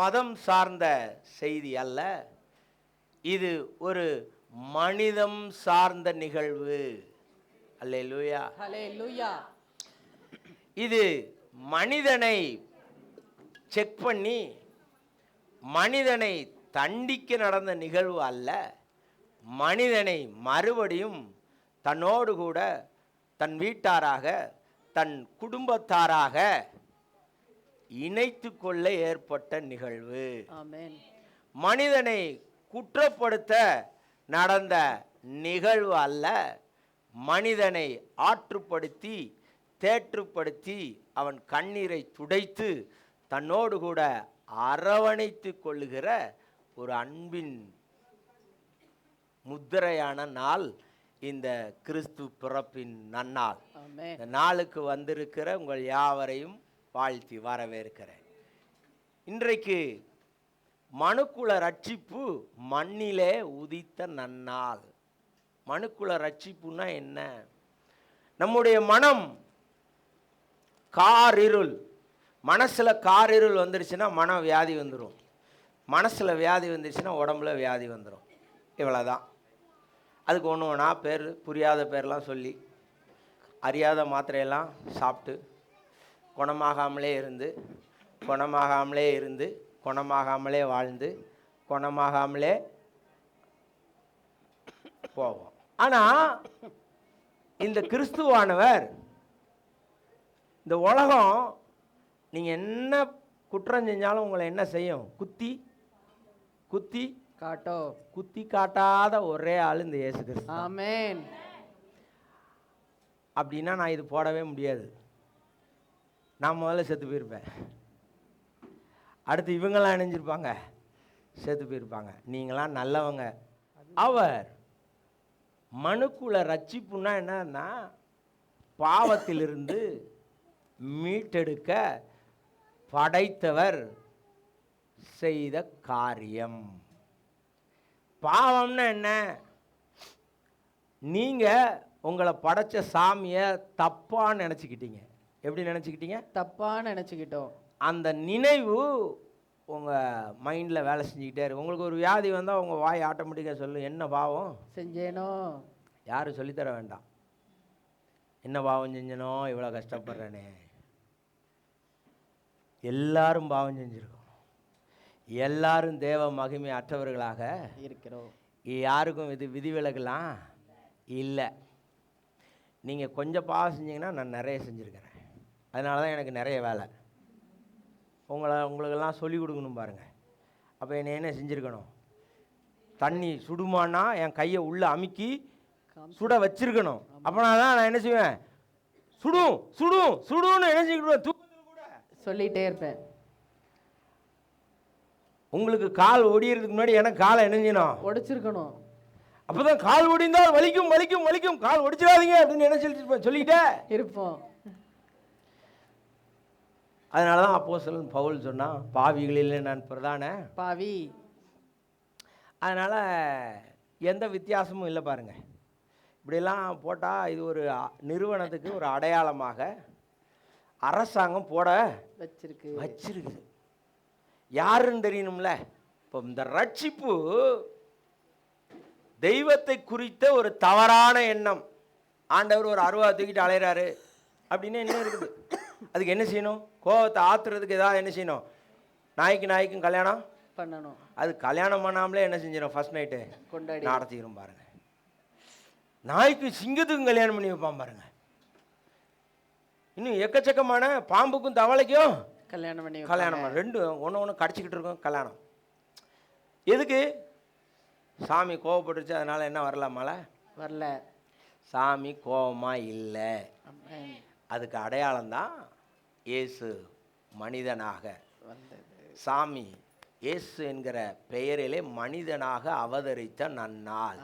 மதம் சார்ந்த செய்தி அல்ல, இது ஒரு மனிதம் சார்ந்த நிகழ்வு. அல்லேலூயா. ஹல்லேலூயா. இது மனிதனை செக் பண்ணி மனிதனை தண்டிக்க நடந்த நிகழ்வு அல்ல. மனிதனை மறுபடியும் தன்னோடு கூட தன் வீட்டாராக தன் குடும்பத்தாராக இணைத்து கொள்ள ஏற்பட்ட நிகழ்வு. ஆமென். மனிதனை குற்றப்படுத்த நடந்த நிகழ்வு அல்ல, மனிதனை ஆற்றுப்படுத்தி தேற்றுப்படுத்தி அவன் கண்ணீரை துடைத்து தன்னோடு கூட அரவணைத்து கொள்ளுகிற ஒரு அன்பின் முத்திரையான நாள் இந்த கிறிஸ்து பிறப்பின் நன்னாள். ஆமென். இந்த நாளுக்கு வந்திருக்கிற உங்கள் யாவரையும் வாழ்த்தி வரவேற்கிறேன். இன்றைக்கு மனுக்குல ரட்சிப்பு மண்ணிலே உதித்த நன்னாள். மனுக்குல ரட்சிப்புன்னா என்ன? நம்முடைய மனம் காரிருள், மனசில் காரிருள் வந்துடுச்சுன்னா மன வியாதி வந்துடும், மனசில் வியாதி வந்துடுச்சுன்னா உடம்புல வியாதி வந்துடும். இவ்வளோதான். அதுக்கு ஒன்று ஒன்றா பேர் புரியாத பேர்லாம் சொல்லி அறியாத மாத்திரையெல்லாம் சாப்பிட்டு குணமாகாமலே இருந்து குணமாகாமலே இருந்து குணமாகாமலே வாழ்ந்து குணமாகாமலே போவோம். ஆனால் இந்த கிறிஸ்துவானவர் இந்த உலகம் நீங்கள் என்ன குற்றம் செஞ்சாலும் உங்களை என்ன செய்யும்? குத்தி குத்தி காட்டோ. குத்தி காட்டாத ஒரே ஆள் இந்த இயேசு கிறிஸ்து. ஆமென். அப்படின்னா நான் இது போடவே முடியாது. நான் முதல்ல செத்து போயிருப்பேன். அடுத்து இவங்கெல்லாம் இணைஞ்சிருப்பாங்க, செத்து போயிருப்பாங்க. நீங்களாம் நல்லவங்க. அவர் மனுக்குள்ள ரட்சிப்புன்னா என்னன்னா பாவத்திலிருந்து மீட்டெடுக்க படைத்தவர் செய்த காரியம். பாவம்னா என்ன? நீங்கள் உங்களை படைச்ச சாமியை தப்பாக நினச்சிக்கிட்டீங்க. எப்படி நினச்சிக்கிட்டீங்க? தப்பாக நினச்சிக்கிட்டோம். அந்த நினைவு உங்கள் மைண்டில் வேலை செஞ்சுக்கிட்டே இருக்கு. உங்களுக்கு ஒரு வியாதி வந்தால் உங்கள் வாய் ஆட்டோமேட்டிக்காக சொல்லும், என்ன பாவம் செஞ்சேனோ. யாரும் சொல்லித்தர வேண்டாம். என்ன பாவம் செஞ்சனோ, இவ்வளோ கஷ்டப்படுறேனே. எல்லாரும் பாவம் செஞ்சுருக்கோம். எல்லாரும் தேவ மகிமை அற்றவர்களாக இருக்கிறோம். யாருக்கும் இது விதிவிலகலாம் இல்லை. நீங்கள் கொஞ்சம் பாவம் செஞ்சீங்கன்னா நான் நிறைய செஞ்சுருக்கிறேன். அதனால தான் எனக்கு நிறைய வேலை. உங்களுக்கெல்லாம் சொல்லிக் கொடுக்கணும் பாருங்கள். அப்போ என்னை என்ன செஞ்சுருக்கணும்? தண்ணி சுடுமானா என் கையை உள்ளே அமுக்கி சுட வச்சிருக்கணும். அப்போனா தான் நான் என்ன செய்வேன்? சுடும் சுடும் சுடுன்னு என்ன செஞ்சுக்கிடுவேன்? தூக்கத்தில் கூட சொல்லிகிட்டே இருப்பேன். உங்களுக்கு கால் ஒடிகிறதுக்கு முன்னாடி எனக்கு காலை என்ன செய்யணும்? ஒடிச்சிருக்கணும். அப்போ தான் கால் ஒடிந்தால் வலிக்கும் வலிக்கும் வலிக்கும், கால் ஒடிச்சிடாதீங்க அப்படின்னு என்ன சொல்லிக்கிட்டே இருப்போம். அதனால தான் அப்போஸ்தலன் பவுல் சொன்னான், பாவிகளிலே நான் பிரதான பாவி. அதனால் எந்த வித்தியாசமும் இல்லை பாருங்கள். இப்படிலாம் போட்டால் இது ஒரு நிறுவனத்துக்கு ஒரு அடையாளமாக அரசாங்கம் போட வச்சிருக்குது. யாருன்னு தெரியணும்ல. இப்போ இந்த ரட்சிப்பு தெய்வத்தை குறித்த ஒரு தவறான எண்ணம். ஆண்டவர் ஒரு அருவா தூக்கிட்டு அலையிறாரு அப்படின்னு என்ன இருக்குது? அதுக்கு என்ன செய்யணும்? கோவத்தை ஆத்துறதுக்கு ஏதாவது என்ன செய்யணும்? நாய்க்கும் கல்யாணம் பண்ணணும். அது கல்யாணம் பண்ணாமலே என்ன செஞ்சிடும்? ஃபர்ஸ்ட் நைட்டு கொண்டாடி நடத்திடும் பாருங்க. நாய்க்கு சிங்கத்துக்கும் கல்யாணம் பண்ணி வைப்பான் பாருங்க. இன்னும் எக்கச்சக்கமான பாம்புக்கும் தவளைக்கும் கல்யாணம் ரெண்டு ஒன்று கடிச்சிக்கிட்டு இருக்கும் கல்யாணம். எதுக்கு? சாமி கோவப்பட்டுருச்சு, அதனால என்ன வரல மழை வரல. சாமி கோபமா இல்லை. அதுக்கு அடையாளம் தான் இயேசு மனிதனாக வந்தது. சாமி இயேசு என்கிற பெயரிலே மனிதனாக அவதரித்த நன்னாள்.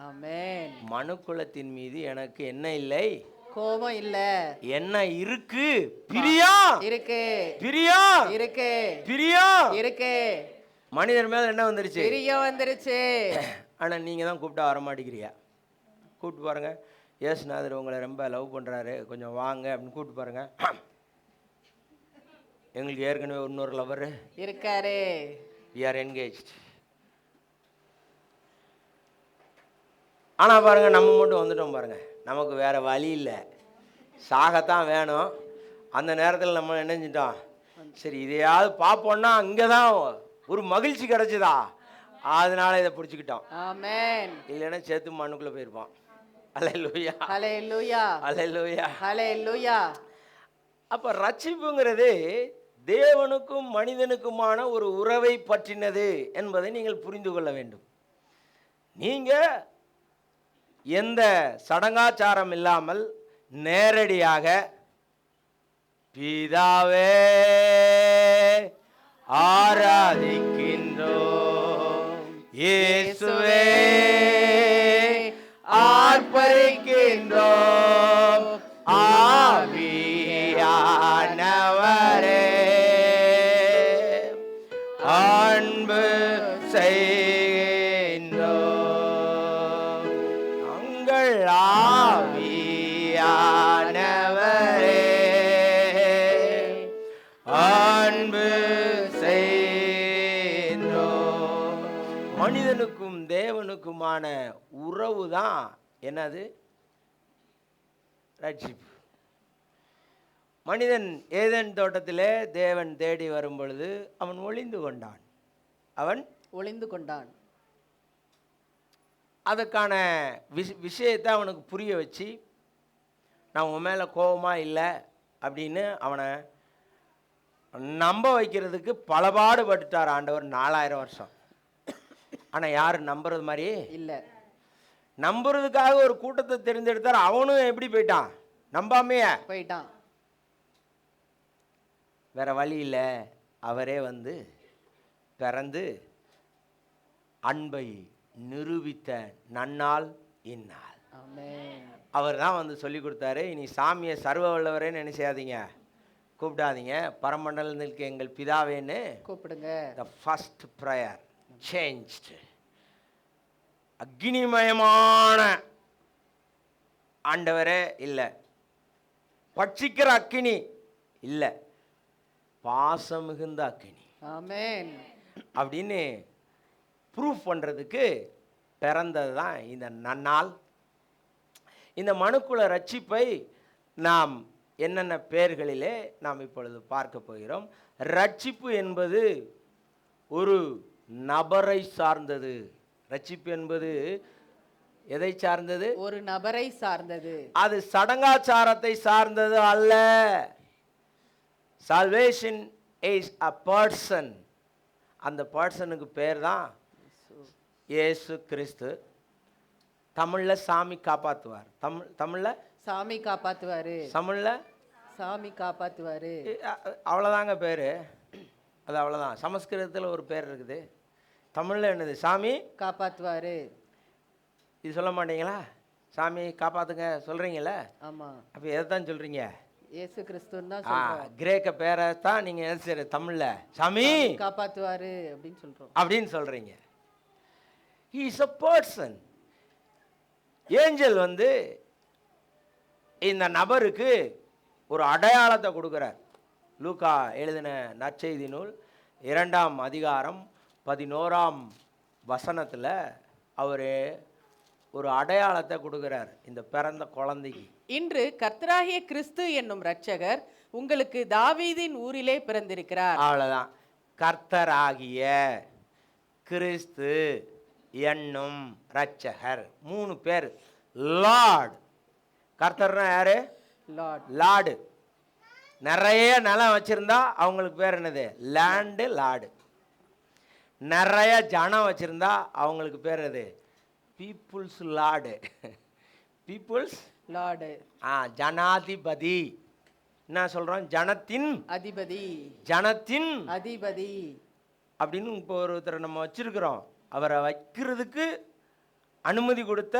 மனுக்குலத்தின் மீது எனக்கு என்ன இல்லை? கோபம் இல்ல. என்ன இருக்கு? பிரியம் இருக்கு. பிரியம் இருக்கு. பிரியம் இருக்கு. மனிதர் மேல என்ன வந்துருச்சு? பிரியம் வந்துருச்சு. ஆனா நீங்க தான் கூப்பிட்டா வர மாட்டேங்கிறீங்க. கூப்பிட்டு பாருங்க, இயேசுநாதர் உங்களை ரொம்ப லவ் பண்றாரு, கொஞ்சம் வாங்க அப்படின்னு கூப்பிட்டு பாருங்க. எங்களுக்கு ஏற்கனவே இன்னொரு லவர் இருக்காரு. we are engaged. ஆனால் பாருங்கள், நம்ம மட்டும் வந்துட்டோம் பாருங்கள். நமக்கு வேறு வழி இல்லை, சாகத்தான் வேணும். அந்த நேரத்தில் நம்ம என்ன செஞ்சிட்டோம், சரி இதையாவது பார்ப்போம்னா அங்கே தான் ஒரு மகிழ்ச்சி கிடச்சிதா, அதனால இதை பிடிச்சிக்கிட்டோம். ஆமென். இல்லைன்னா சேர்த்து மண்ணுக்குள்ளே போயிருப்பான். அல்லேலூயா, ஹல்லேலூயா, அல்லேலூயா, ஹல்லேலூயா. அப்போ ரட்சிப்புங்கிறது தேவனுக்கும் மனிதனுக்குமான ஒரு உறவை பற்றினது என்பதை நீங்கள் புரிந்து கொள்ள வேண்டும். நீங்கள் எந்த சடங்காச்சாரம் இல்லாமல் நேரடியாக பிதாவே ஆராதிக்கின்றோம், இயேசுவே ஆர்ப்பரிக்கின்றோம், ஆவியானவரே அன்பு செய்கின்றோம், உங்கள் ஆவியானவரே அன்பு செய்கின்றோம். மனிதனுக்கும் தேவனுக்குமான உறவு தான் என்னது, ரட்சிப்பு. மனிதன் ஏதேன் தோட்டத்திலே தேவன் தேடி வரும் பொழுது அவன் ஒளிந்து கொண்டான். அதுக்கான விஷயத்தை அவனுக்கு புரிய வச்சு, நான் உன் மேலே கோபமாக இல்லை அப்படின்னு அவனை நம்ப வைக்கிறதுக்கு பல பாடுபட்டுட்டார் ஆண்டவர் 4000 வருஷம். ஆனால் யாரும் நம்புறது மாதிரி இல்லை. நம்புறதுக்காக ஒரு கூட்டத்தை தெரிந்தெடுத்தார். அவனும் எப்படி போயிட்டான், நம்பாமையே போயிட்டான். வேற வழி இல்லை, அவரே வந்து பிறந்து அன்பை நிரூபித்த நன்னாள் இந்நாள். அவர் தான் வந்து சொல்லி கொடுத்தாரு. இனி சாமியை சர்வ வல்லவரேன்னு என்ன செய்யாதீங்க, கூப்பிடாதீங்க, பரமண்டலத்திற்கு எங்கள் பிதாவேன்னு கூப்பிடுங்க. The first prayer changed. அக்னிமயமான ஆண்டவரே இல்லை, பட்சிக்கிற அக்கினி இல்லை, பாசம் மிகுந்த அக்கினி. ஆமென் அப்படின்னு ப்ரூஃப் பண்ணுறதுக்கு பிறந்தது தான் இந்த நன்னாள். இந்த மனுக்குல ரட்சிப்பை நாம் என்னென்ன பெயர்களிலே நாம் இப்பொழுது பார்க்க போகிறோம். ரட்சிப்பு என்பது ஒரு நபரை சார்ந்தது. ரட்சிப்பு என்பது எதை சார்ந்தது, ஒரு நபரை சார்ந்தது. அது சடங்காச்சாரத்தை சார்ந்தது அல்ல. Salvation is a person. அந்த பர்சனுக்கு பேர் தான் இயேசு கிறிஸ்து. தமிழில் சாமி காப்பாற்றுவார். தமிழில் சாமி காப்பாற்றுவார். தமிழில் சாமி காப்பாற்றுவார். அவ்வளோதாங்க பேர். அது அவ்வளோதான். சமஸ்கிருதத்தில் ஒரு பேர் இருக்குது. தமிழில் என்னது, சாமி காப்பாற்றுவார். இது சொல்ல மாட்டீங்களா, சாமி காப்பாற்றுங்க சொல்கிறீங்கள? ஆமாம். அப்போ எதை தான் சொல்கிறீங்க, இயேசு கிறிஸ்துன்னு தான் சொல்றோம். கிரேக்க பேரை தான் நீங்கள் என்ன செய்யற, தமிழில் சாமி காப்பாற்றுவார் அப்படின்னு சொல்கிறோம், அப்படின்னு சொல்கிறீங்க. He is a person. Angel வந்து இந்த நபருக்கு ஒரு அடையாளத்தை கொடுக்குறார். லூக்கா எழுதின நற்செய்தி நூல் 2ஆம் அதிகாரம் 11ஆம் வசனத்தில் அவர் ஒரு அடையாளத்தை கொடுக்குறார் இந்த பிறந்த குழந்தைக்கு. இன்று கர்த்தராகிய கிறிஸ்து என்னும் இரட்சகர் உங்களுக்கு தாவீதின் ஊரிலே பிறந்திருக்கிறார். அவ்வளோதான். கர்த்தராகிய கிறிஸ்து என்னும் இரட்சகர். 3 பேர். லார்ட். கர்த்தர்னா யாரு, லார்ட். லார்டு. நிறைய நிலம் வச்சிருந்தா அவங்களுக்கு பேர் என்னது, லேண்டு லார்டு. நிறைய ஜனம் வச்சிருந்தா அவங்களுக்கு பேர் எது, பீப்புள்ஸ் லார்டு. Peoples Lord. ஜனாதிபதி. என்ன சொல்றோம், ஜனத்தின் அதிபதி. ஜனத்தின் அதிபதி அப்படின்னு இப்போ ஒருத்தரை நம்ம வச்சிருக்கிறோம். அவரை வைக்கிறதுக்கு அனுமதி கொடுத்த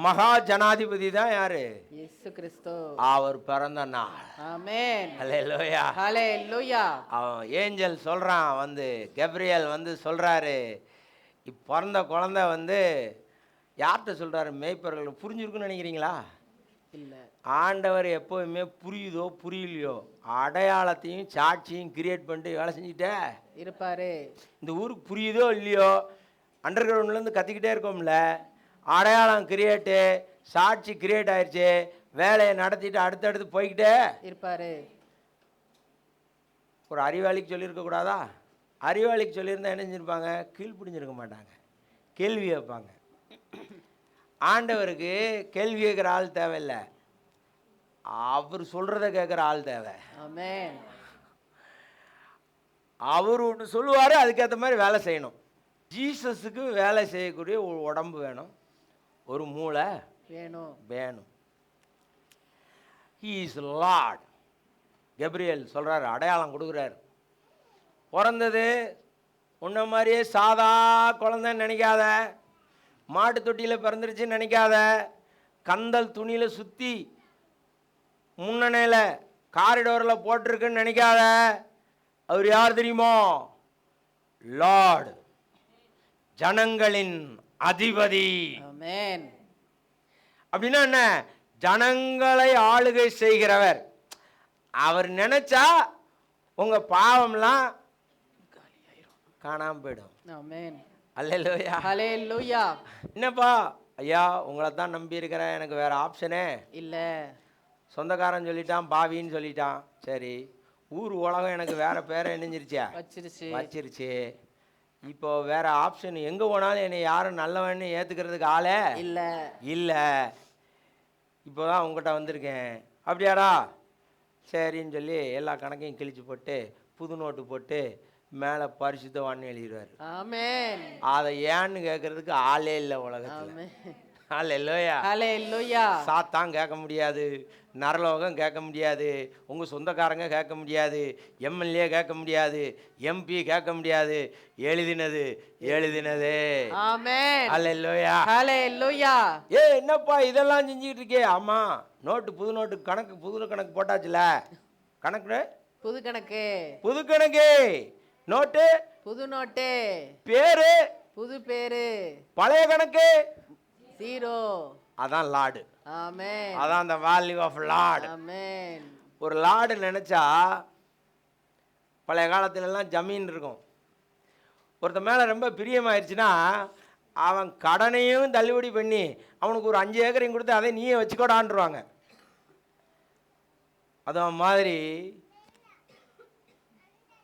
மகா ஜனாதிபதி தான் யாரு, இயேசு கிறிஸ்து. அவர் பிறந்த நாள். ஆமென். ஹல்லேலூயா, ஹல்லேலூயா. அவன் ஏஞ்சல் சொல்றான், வந்து கப்ரியேல் வந்து சொல்றாரு, பிறந்த குழந்தை வந்து யார்கிட்ட சொல்றாரு, மேய்ப்பர்கள். புரிஞ்சிருக்குன்னு நினைக்கிறீங்களா? இல்ல. ஆண்டவர் எப்போவுமே புரியுதோ புரியலையோ அடையாளத்தையும் சாட்சியும் கிரியேட் பண்ணிட்டு வேலை செஞ்சுட்டே இருப்பாரு. இந்த ஊருக்கு புரியுதோ இல்லையோ அண்டர் கிரவுண்ட்லேருந்து கத்திக்கிட்டே இருக்கோம்ல, அடையாளம் கிரியேட்டு, சாட்சி கிரியேட் ஆயிடுச்சு, வேலையை நடத்திட்டு அடுத்தடுத்து போய்கிட்டே இருப்பாரு. ஒரு அறிவாளிக்கு சொல்லியிருக்க கூடாதா? அறிவாளிக்கு சொல்லியிருந்தா என்ன செஞ்சுருப்பாங்க? கீழ்ப்பிடிஞ்சிருக்க மாட்டாங்க, கேள்வி கேட்பாங்க. ஆண்டவருக்கு கேள்வி கேட்குற ஆள் தேவையில்லை, அவர் சொல்கிறத கேட்குற ஆள் தேவை. ஆமென். அவர் ஒன்று சொல்லுவார், அதுக்கேற்ற மாதிரி வேலை செய்யணும். ஜீசஸுக்கு வேலை செய்யக்கூடிய ஒரு உடம்பு வேணும், ஒரு மூளை வேணும். வேணும். He is Lord. கெப்ரியல் சொல்கிறார், அடையாளம் கொடுக்குறாரு. பிறந்தது உன்ன மாதிரியே சாதா குழந்தைன்னு நினைக்காத, மாட்டு தொட்டியில் பிறந்துருச்சுன்னு நினைக்காத, கந்தல் துணியில் சுற்றி முன்னணையில் காரிடோரில் போட்டிருக்குன்னு நினைக்காத. அவர் யார் தெரியுமோ? லார்டு, ஜனங்களின் அதிபதி. ஆமென். அப்படின்னா என்ன? ஜனங்களை ஆளுகை செய்கிறவர். அவர் நினைச்சா உங்க பாவம்லாம் காணாம போயிடும். ஆமென். அல்லேலூயா. ஹல்லேலூயா. என்னப்பா ஐயா, உங்களை தான் நம்பி இருக்கிறேன், எனக்கு வேற ஆப்ஷனே இல்ல. சொந்தக்காரன் சொல்லிட்டான், பாவின்னு சொல்லிட்டான். சரி, ஊர் உலகம் எனக்கு வேற பேரை இணைஞ்சிருச்சா? வச்சிருச்சு. இப்போ வேற ஆப்ஷன் எங்கே போனாலும் என்னை யாரும் நல்லவன்னு ஏற்றுக்கிறதுக்கு ஆளே இல்லை. இப்போ தான் உங்கள்கிட்ட வந்திருக்கேன். அப்படியாடா? சரின்னு சொல்லி எல்லா கணக்கையும் கிழிச்சு போட்டு புது நோட்டு போட்டு மேலே பரிசுத்தவான்னு எழுதிடுவார். ஆமென். அதை ஏன்னு கேட்கறதுக்கு ஆளே இல்லை உலகத்தில். அல்லேலூயா. ஹல்லேலூயா. சாத்தான் கேட்க முடியாது, நரலோகம் கேட்க முடியாது, உங்கள் சொந்தக்காரங்க கேட்க முடியாது, எம்எல்ஏ கேட்க முடியாது, எம்பி கேட்க முடியாது. எழுதினது எழுதினது. ஆமென். அல்லேலூயா. ஹல்லேலூயா. என்னப்பா இதெல்லாம் செஞ்சுக்கிட்டு இருக்கே? ஆமாம், நோட்டு புது நோட்டு கணக்கு புது கணக்கு போட்டாச்சுல. கணக்கு புது கணக்கு. புது கணக்கு. நோட்டு புது நோட்டு. பேரு புது பேரு. பழைய கணக்கு ஜீரோ. அதான் லார்டு. ஆமென். அதான் அந்த வேல்யூ ஆஃப் லார்டு. ஆமென். ஒரு லார்டு நினச்சா பழைய காலத்துலலாம் ஜமீன் இருக்கும். ஒருத்த மேலே ரொம்ப பிரியமாயிருச்சுன்னா அவன் கடனையும் தள்ளுபடி பண்ணி அவனுக்கு ஒரு 5 ஏக்கரையும் கொடுத்து அதை நீயே வச்சுக்கோடான்ருவாங்க. அது மாதிரி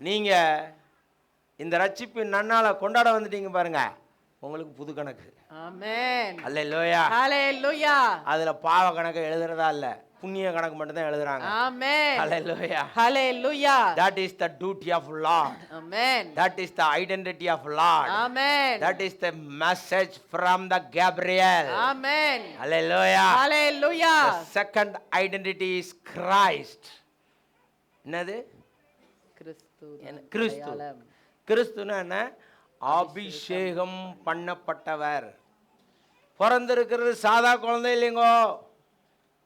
நீங்கள் இந்த ரட்சிப்பின் நன்னாளை கொண்டாட வந்துட்டீங்க பாருங்க, உங்களுக்கு புது கணக்கு. ஆமென். அல்லேலூயா. ஹல்லேலூயா. அதுல பாவ கணக்கு எழுதுறதா இல்ல, புண்ணிய கணக்கு மட்டும் தான் எழுதுறாங்க. ஆமென். அல்லேலூயா. ஹல்லேலூயா. That is the duty of Lord. Amen. That is the identity of Lord. Amen. That is the message from the Gabriel. Amen. Hallelujah. Hallelujah. The second identity is Christ. என்னது? கிறிஸ்து. கிறிஸ்து. கிறிஸ்துனா என்ன? அபிஷேகம் பண்ணப்பட்டவர். பிறந்திருக்கிறது சாதா குழந்தை இல்லைங்கோ,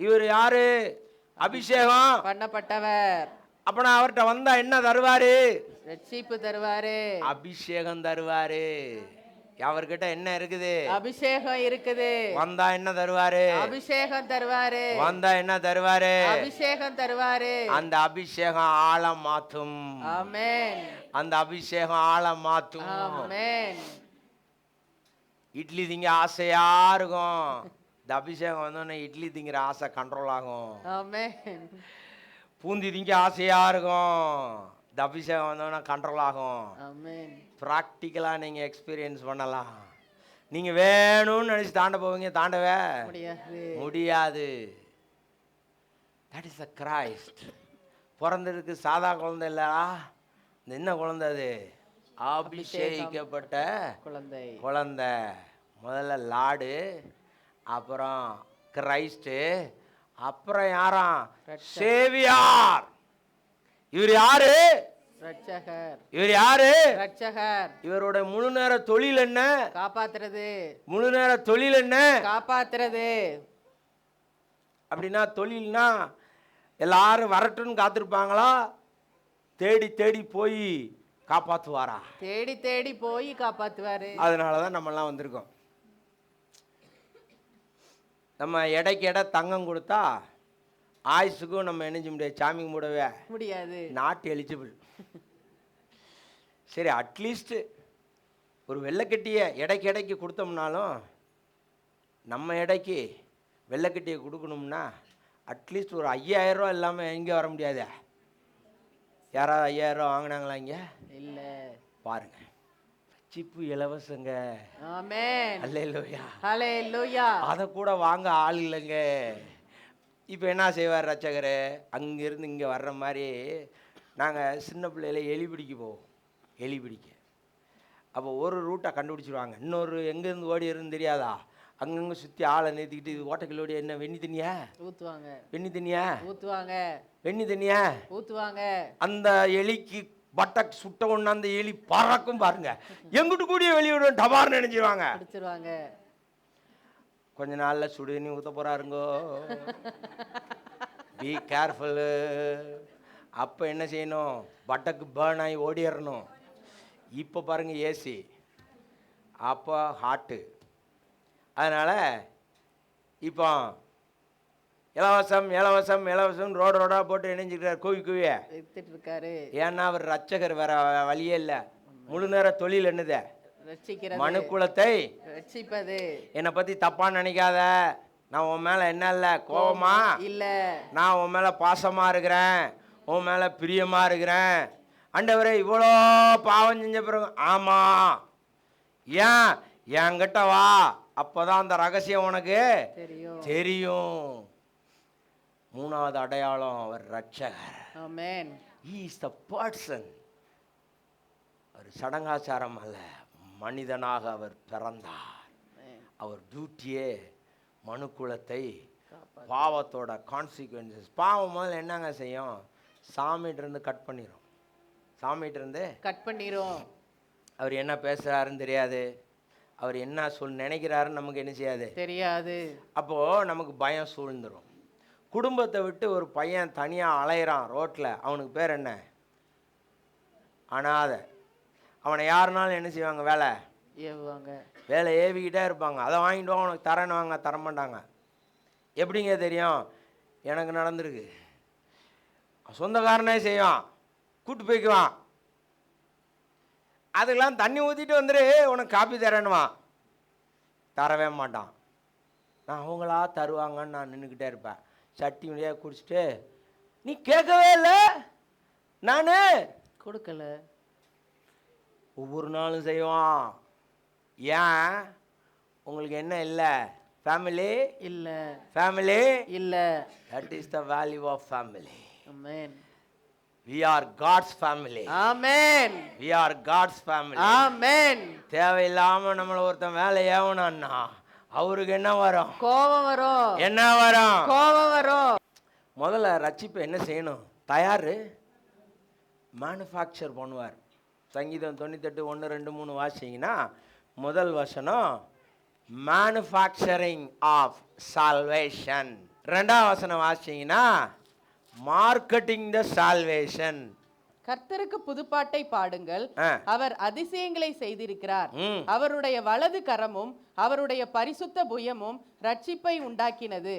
இவர் யாரு? அபிஷேகம் பண்ணப்பட்டவர். அப்ப நான் அவர்கிட்ட வந்தா என்ன தருவாரு? ரட்சிப்பு தருவாரு. அபிஷேகம் தருவாரு. அவர்கிட்ட என்ன இருக்குது? அபிஷேகம் இருக்குது. வந்தா என்ன தருவாரு? அபிஷேகம் தருவாரு. வந்தா என்ன தருவாரு? அபிஷேகம் தருவாரு. அந்த அபிஷேகம் ஆழம் மாற்றும். ஆமென். அந்த அபிஷேகம் ஆழம் மாற்றும். ஆமென். இட்லி திங்க ஆசையா இருக்கும், இந்த அபிஷேகம் வந்தோடனே இட்லி திங்கிற ஆசை கண்ட்ரோல் ஆகும். ஆமென். பூந்தி திங்க ஆசையா இருக்கும், இந்த அபிஷேகம் வந்தோடனே கண்ட்ரோல் ஆகும். ஆமென். ப்ராக்டிக்கலாக நீங்கள் எக்ஸ்பீரியன்ஸ் பண்ணலாம். நீங்கள் வேணும்னு நினச்சி தாண்ட போவீங்க, தாண்டவே முடியாது. That is the Christ. பிறந்ததுக்கு சாதா குழந்தை இல்லையா, இந்த என்ன குழந்தை? அது அபிஷேகிக்கப்பட்ட குழந்தை. முதல்ல லார்டு, அப்புறம் கிரைஸ்டு, அப்புறம் யாராம்? சேவியார். இவர் யாரு? ரட்சகர். இவர் யாரு? ரட்சகர். இவரோட முழு நேர தொழில் என்ன? காப்பாத்துறது. முழு நேர தொழில் என்ன? காப்பாத்துறது. அப்படின்னா தொழில்னா எல்லாரும் வரட்டும்னு காத்திருப்பாங்களா? தேடி தேடி போய் காப்பாத்துவாரா? தேடி தேடி போய் காப்பாத்துவாரு. அதனாலதான் நம்ம எல்லாம் வந்திருக்கோம். நம்ம எடைக்கு எடை தங்கம் கொடுத்தா ஆயுசுக்கும் நம்ம என்ன செய்ய முடியாது, சாமி கும்பிடவே முடியாது. Not eligible. சரி, அட்லீஸ்ட்டு ஒரு வெள்ளைக்கட்டியை எடைக்கு எடைக்கு கொடுத்தோம்னாலும் நம்ம எடைக்கு வெள்ளைக்கட்டியை கொடுக்கணும்னா அட்லீஸ்ட் ஒரு 5000 ரூபா இல்லாமல் இங்கே வர முடியாதே. யாராவது 5000 ரூபா வாங்கினாங்களா இங்கே? இல்லை. பாருங்க, ரட்சிப்பு இலவசங்க. ஆமென். அல்லேலூயா. ஹல்லேலூயா. அதை கூட வாங்க ஆள் இல்லைங்க. இப்போ என்ன செய்வார் ரட்சகர்? அங்கேருந்து இங்கே வர்ற மாதிரி நாங்கள் சின்ன பிள்ளையில எலி பிடிக்க போவோம். எலி பிடிக்க அப்போ ஒரு ரூட்டை கண்டுபிடிச்சிருவாங்க, இன்னொரு எங்கேருந்து ஓடி இருந்து தெரியாதா, அங்கங்கே சுற்றி ஆளை நிறுத்திக்கிட்டு இது ஓட்டக்கிலோடி என்ன வெண்ணி தண்ணியா ஊற்றுவாங்க, வெண்ணி தண்ணியா ஊற்றுவாங்க, வெண்ணி தண்ணியா ஊற்றுவாங்க. அந்த எலிக்கு பட்டக் சுட்ட ஒன்று அந்த எலி பறக்கும் பாருங்க, எங்கிட்டு கூடிய வெளியிடும் டபார்னு நினைச்சிருவாங்க, பிடிச்சிருவாங்க. கொஞ்ச நாள்ல சுடு தண்ணி ஊற்ற போறாருங்கோ. பி கேர்ஃபுல்லு. அப்போ என்ன செய்யணும், பட்டக்கு பேர்ன் ஆகி ஓடிடணும். இப்போ பாருங்க ஏசி, அப்போ ஹாட்டு. அதனால் இப்போ இலவசம் இலவசம் இலவசம் ரோடு ரோடாக போட்டு இணைஞ்சிக்கிறார், கூவி கூவிய வித்துட்டு இருக்காரு. ஏன்னா அவர் ரட்சகர், வேற வழியே இல்லை. முழு நேர தொழில் என்னது, ரட்சிக்கிறது, மனுக்குலத்தை ரட்சிப்பது. என்னை பற்றி தப்பாக நினைக்காத, நான் உன் மேலே என்ன இல்லை கோபமா இல்லை, நான் உன் மேலே பாசமாக இருக்கிறேன், உன் மேலே பிரியமாக இருக்கிறேன். ஆண்டவரே இவ்வளோ பாவம் செஞ்ச பிறகு, ஆமாம் ஏன் என்கிட்ட வா, அப்போதான் அந்த ரகசியம் உனக்கு தெரியும். மூணாவது அடையாளம், அவர் ரட்சகர். ஆமென். He is the person. அவர் சடங்காச்சாரம் அல்ல, மனிதனாக அவர் பிறந்தார். அவர் டியூட்டியே மனுக்குலத்தை பாவத்தோட கான்சிக்வன்சஸ். பாவம் முதல்ல என்னங்க செய்யும், சாமிகிட்டேருந்து கட் பண்ணிடும். சாமிகிட்டேருந்து கட் பண்ணிரும். அவர் என்ன பேசுகிறாருன்னு தெரியாது, அவர் என்ன நினைக்கிறாருன்னு நமக்கு என்ன செய்யாது, தெரியாது. அப்போது நமக்கு பயம் சூழ்ந்துடும். குடும்பத்தை விட்டு ஒரு பையன் தனியாக அலையிறான் ரோட்டில், அவனுக்கு பேர் என்ன, அனாதை. அவனை யாருனாலும் என்ன செய்வாங்க, வேலை ஏவுவாங்க, வேலை ஏவிக்கிட்டே இருப்பாங்க. அதை வாங்கிட்டு வா, உனக்கு தரேன்னு வாங்க, தரமாட்டாங்க. எப்படிங்க தெரியும், எனக்கு நடந்திருக்கு. சொந்தக்காரனே செய்வான், கூட்டு போய்க்குவான், அதுக்கெல்லாம் தண்ணி ஊற்றிட்டு வந்துடு, உனக்கு காப்பி தரேன்னுவான், தரவே மாட்டான். நான் அவங்களா தருவாங்கன்னு நான் நின்றுக்கிட்டே இருப்பேன், சட்டி முடியாக குடிச்சிட்டு, நீ கேட்கவே இல்லை, நான் கொடுக்கல. ஒவ்வொரு நாளும் செய்வான். ஏன், உங்களுக்கு என்ன இல்லை, ஃபேமிலி இல்லை, ஃபேமிலி இல்லை. That is the value of family. Amen. We are God's family. Amen. We are God's family. Amen. தேவையில்லாம நம்மள ஒருத்தன் வேலை ஏவனான்னா அவருக்கு என்ன வரும், கோபம் வரும். என்ன வரும், கோபம் வரும். முதல்ல ரட்சிப்பு என்ன செய்யணும், தயார் மேனுஃபேக்சர் பண்ணுவார். சங்கீதம் 98 1 2 3 வாசிங்கன்னா முதல் வசனம் மேனுஃபேக்சரிங் ஆஃப் சால்வேஷன். ரெண்டாம் வசனம் வாசிங்கன்னா மார்க்கெட்டிங் த சால்வேஷன். கர்த்தருக்கு புதுப்பாட்டை பாடுங்கள், அவர் அதிசயங்களை செய்திருக்கிறார். அவருடைய வலது கரமும் அவருடைய பரிசுத்த புயமும் ரட்சிப்பை உண்டாக்கினது.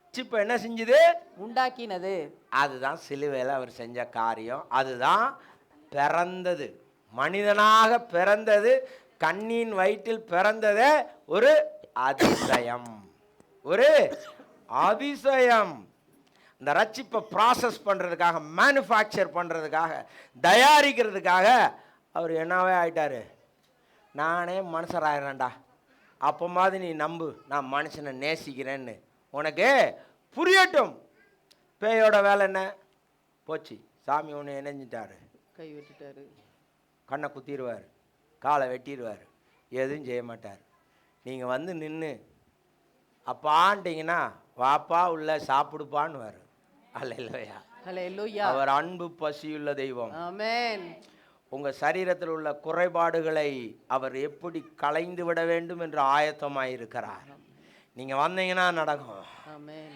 ரட்சிப்பு என்ன செஞ்சது, உண்டாக்கினது. அதுதான் சிலுவையில் அவர் செஞ்ச காரியம். அதுதான் பிறந்தது, மனிதனாக பிறந்தது, கண்ணின் வயிற்றில் பிறந்ததே ஒரு அதிசயம், ஒரு அதிசயம். இந்த ரட்சிப்பை ப்ராசஸ் பண்ணுறதுக்காக, மேனுஃபேக்சர் பண்ணுறதுக்காக, தயாரிக்கிறதுக்காக அவர் என்னவே ஆயிட்டார். நானே மனுஷராயிரேன்டா, அப்போ மாதிரி நீ நம்பு, நான் மனுஷனை நேசிக்கிறேன்னு உனக்கு புரியட்டும். பேயோட வேலை என்ன போச்சு, சாமி ஒன்று இணைஞ்சிட்டாரு, கை வெட்டிட்டாரு, கண்ணை குத்திடுவார், காலை வெட்டிடுவார், எதுவும் செய்ய மாட்டார். நீங்கள் வந்து நின்று அப்பான்ட்டிங்கன்னா வாப்பா உள்ள சாப்பிடுப்பான்னு வரும். அல்லேலூயா, அல்லேலூயா. அவர் அன்பு பசியுள்ள தெய்வம். ஆமென். உங்கள் சரீரத்தில் உள்ள குறைபாடுகளை அவர் எப்படி களைந்து விட வேண்டும் என்று ஆயத்தமாயிருக்கிறார். நீங்கள் வந்தீங்கன்னா நடக்கும். ஆமென்.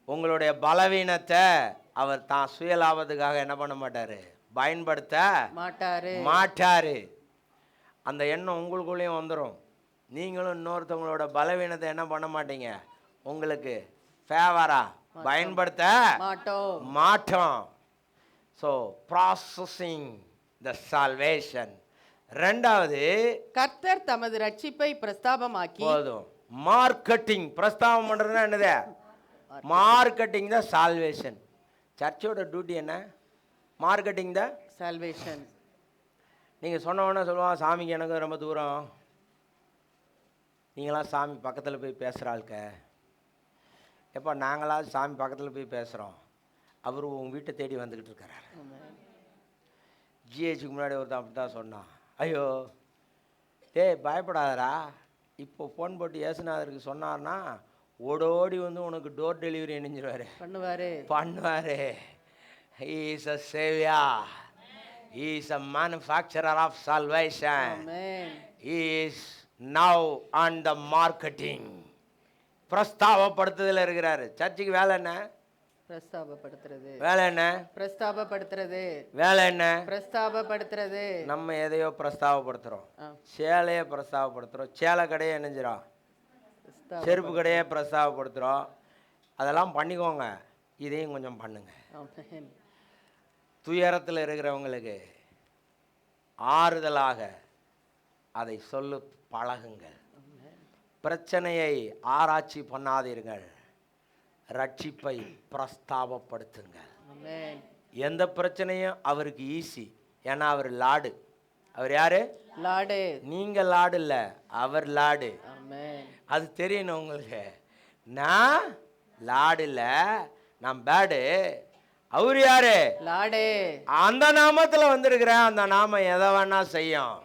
உங்களுடைய பலவீனத்தை அவர் தான் சுயலாபத்துக்காக என்ன பண்ண மாட்டார், பயன்படுத்த மாட்டாரு. அந்த எண்ணம் உங்களுக்குள்ளேயும் வந்துடும். நீங்களும் இன்னொருத்தவங்களோட பலவீனத்தை என்ன பண்ண மாட்டீங்க, உங்களுக்கு ஃபேவரா பயன்படுத்த மாட்டோம். ஸோ ப்ராசஸிங் த சால்வேஷன். ரெண்டாவது, கர்த்தர் தமது ரட்சிப்பை பிரஸ்தாபமாக்கி. போதும். மார்க்கெட்டிங். பிரஸ்தாபம் பண்றதுன்னா என்னது? மார்க்கெட்டிங் தான் சால்வேஷன். சர்ச்சோட டியூட்டி என்ன? மார்க்கெட்டிங் தான் சால்வேஷன். நீங்கள் சொன்னவொன்னே சொல்லுவான், சாமிக்கு எனக்கு ரொம்ப தூரம். நீங்களாம் சாமி பக்கத்தில் போய் பேசுகிற ஆளுக்க. எப்போ நாங்களாம் சாமி பக்கத்தில் போய் பேசுகிறோம், அவர் உங்கள் வீட்டை தேடி வந்துக்கிட்டு இருக்கிறார். ஜிஹெச்சுக்கு முன்னாடி ஒருத்தன் அப்படி தான் சொன்னான். ஐயோ டேய் பயப்படாதரா, இப்போ ஃபோன் போட்டு ஏசுநாதருக்கு சொன்னார்னா ஓடோடி வந்து உனக்கு டோர் டெலிவரி பண்ணுவார். He is a savior. He is a manufacturer of salvation. Amen. He is now on the marketing. பிரஸ்தாபப்படுத்துதல் இருக்கிறாரு. சர்ச்சுக்கு வேலை என்ன? பிரஸ்தாபப்படுத்துறது. வேலை என்ன? பிரஸ்தாபப்படுத்துறது. வேலை என்ன? பிரஸ்தாபப்படுத்துறது. நம்ம எதையோ பிரஸ்தாபப்படுத்துறோம். சேலையை பிரஸ்தாபப்படுத்துறோம். சேலை கடையை என்னஞ்சிரும், செருப்பு கடையை பிரஸ்தாபப்படுத்துகிறோம். அதெல்லாம் பண்ணிக்கோங்க, இதையும் கொஞ்சம் பண்ணுங்க. துயரத்தில் இருக்கிறவங்களுக்கு ஆறுதலாக அதை சொல்லு பழகுங்கள். பிரச்சனையை ஆராய்ச்சி பண்ணாதீர்கள், ரட்சிப்பை பிரஸ்தாபப்படுத்துங்கள். எந்த பிரச்சனையும் அவருக்கு ஈஸி. ஏன்னா அவர் லாடு. அவர் யாரு? லாடு. நீங்க லாடு இல்லை, அவர் லாடு. அது தெரியணும் உங்களுக்கு. நான் லாடு இல்லை, நான் பேடு. அவரு யாரு? லாடு. அந்த நாமத்தில் வந்திருக்கிறேன். அந்த நாமம் எதை வேணா செய்யும்.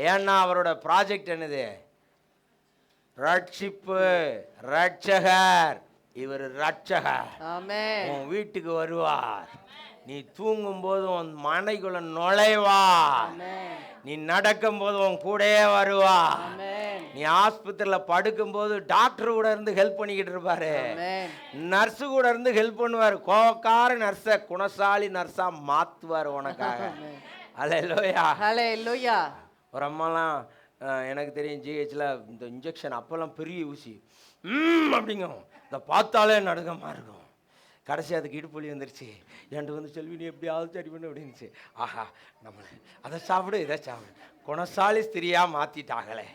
ஏன்னா அவரோட ப்ராஜெக்ட் என்னது? ரட்சிப்பு. ரட்சகர். இவர் ரட்சகர். உன் வீட்டுக்கு வருவார். நீ தூங்கும் போது உன் மனைக்குள்ள நுழைவார். நீ நடக்கும் போது உன் கூடயே வருவார். நீ ஆஸ்பத்திரியில் படுக்கும் போது டாக்டர் கூட இருந்து ஹெல்ப் பண்ணிக்கிட்டு இருப்பாரு. நர்ஸு கூட இருந்து ஹெல்ப் பண்ணுவார். கோவக்கார நர்ஸை குணசாலி நர்ஸா மாத்துவார் உனக்காக. அல்லேலூயா, அல்லேலூயா. ஒரு அம்மாலாம் எனக்கு தெரியும், ஜிஹெச்சில் இந்த இன்ஜெக்ஷன் அப்போல்லாம் பெரிய ஊசி அப்படிங்க, இந்த பார்த்தாலே நடுக்கமாக இருக்கும். கடைசி அதுக்கு இடுப்பொலி வந்துருச்சு. என்கிட்ட வந்து செல்வி நீ எப்படியாவது சரி பண்ணு அப்படின்னுச்சு. ஆஹா, நம்மளை அதை சாப்பிடு இதை சாப்பிடு. குணசாலி ஸ்திரியாக மாற்றிட்டாங்களே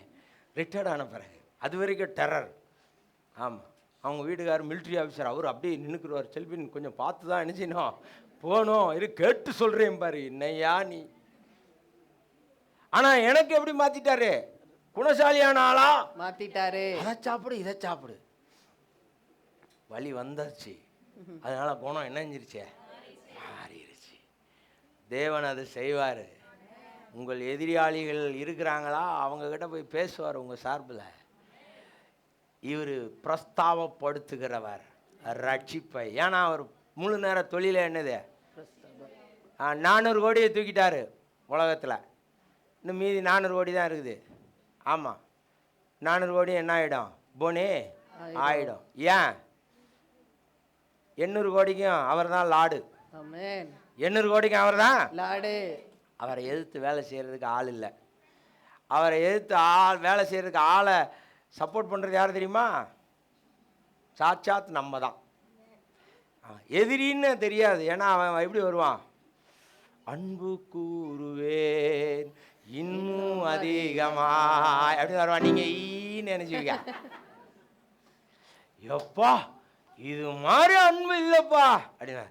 ரிட்டையர்ட் ஆன பிறகு. அது வரைக்கும் டெரர். ஆமாம், அவங்க வீட்டுக்காரர் மிலிட்ரி ஆஃபீஸர். அவர் அப்படியே நின்றுக்குருவார். செல்வி கொஞ்சம் பார்த்து தான் நினச்சினோம் போனோம், இது கேட்டு சொல்கிறேன் பாரு என்னையா நீ. ஆனால் எனக்கு எப்படி மாற்றிட்டாரு? குணசாலியான ஆளா மாற்றிட்டாரு. அதை சாப்பிடு இதை சாப்பிடு. வலி வந்துருச்சு, அதனால குணம் என்ன செஞ்சிருச்சே? மாறிடுச்சு. தேவன் அது செய்வார். உங்கள் எதிராளிகள் இருக்கிறாங்களா, அவங்கக்கிட்ட போய் பேசுவார் உங்கள் சார்பில். இவர் பிரஸ்தாபப்படுத்துகிறவர் ரட்சிப்பை. ஏன்னா அவர் முழு நேர தொழில என்னது? 400 கோடியை தூக்கிட்டாரு உலகத்தில். இன்னும் மீதி 400 கோடி தான் இருக்குது. ஆமாம், 400 கோடி என்ன ஆகிடும்? போனே ஆகிடும். ஏன்? 800 கோடிக்கும் அவர் தான் லாடு. 800 கோடிக்கும் அவர் தான் லாடு. அவரை எதிர்த்து வேலை செய்கிறதுக்கு ஆள் இல்லை. அவரை எதிர்த்து வேலை செய்கிறதுக்கு ஆளை சப்போர்ட் பண்ணுறது யார் தெரியுமா? சாட்சாத் நம்ம தான். எதிரின்னு தெரியாது. ஏன்னா அவன் எப்படி வருவான்? அன்பு கூறுவேன் இன்னும் அதிகமா எப்படி வருவான்? நீங்கள் ஈன்னு நினைச்சுக்க. எப்பா இது மாதிரி அன்பு இல்லைப்பா அப்படின்னா,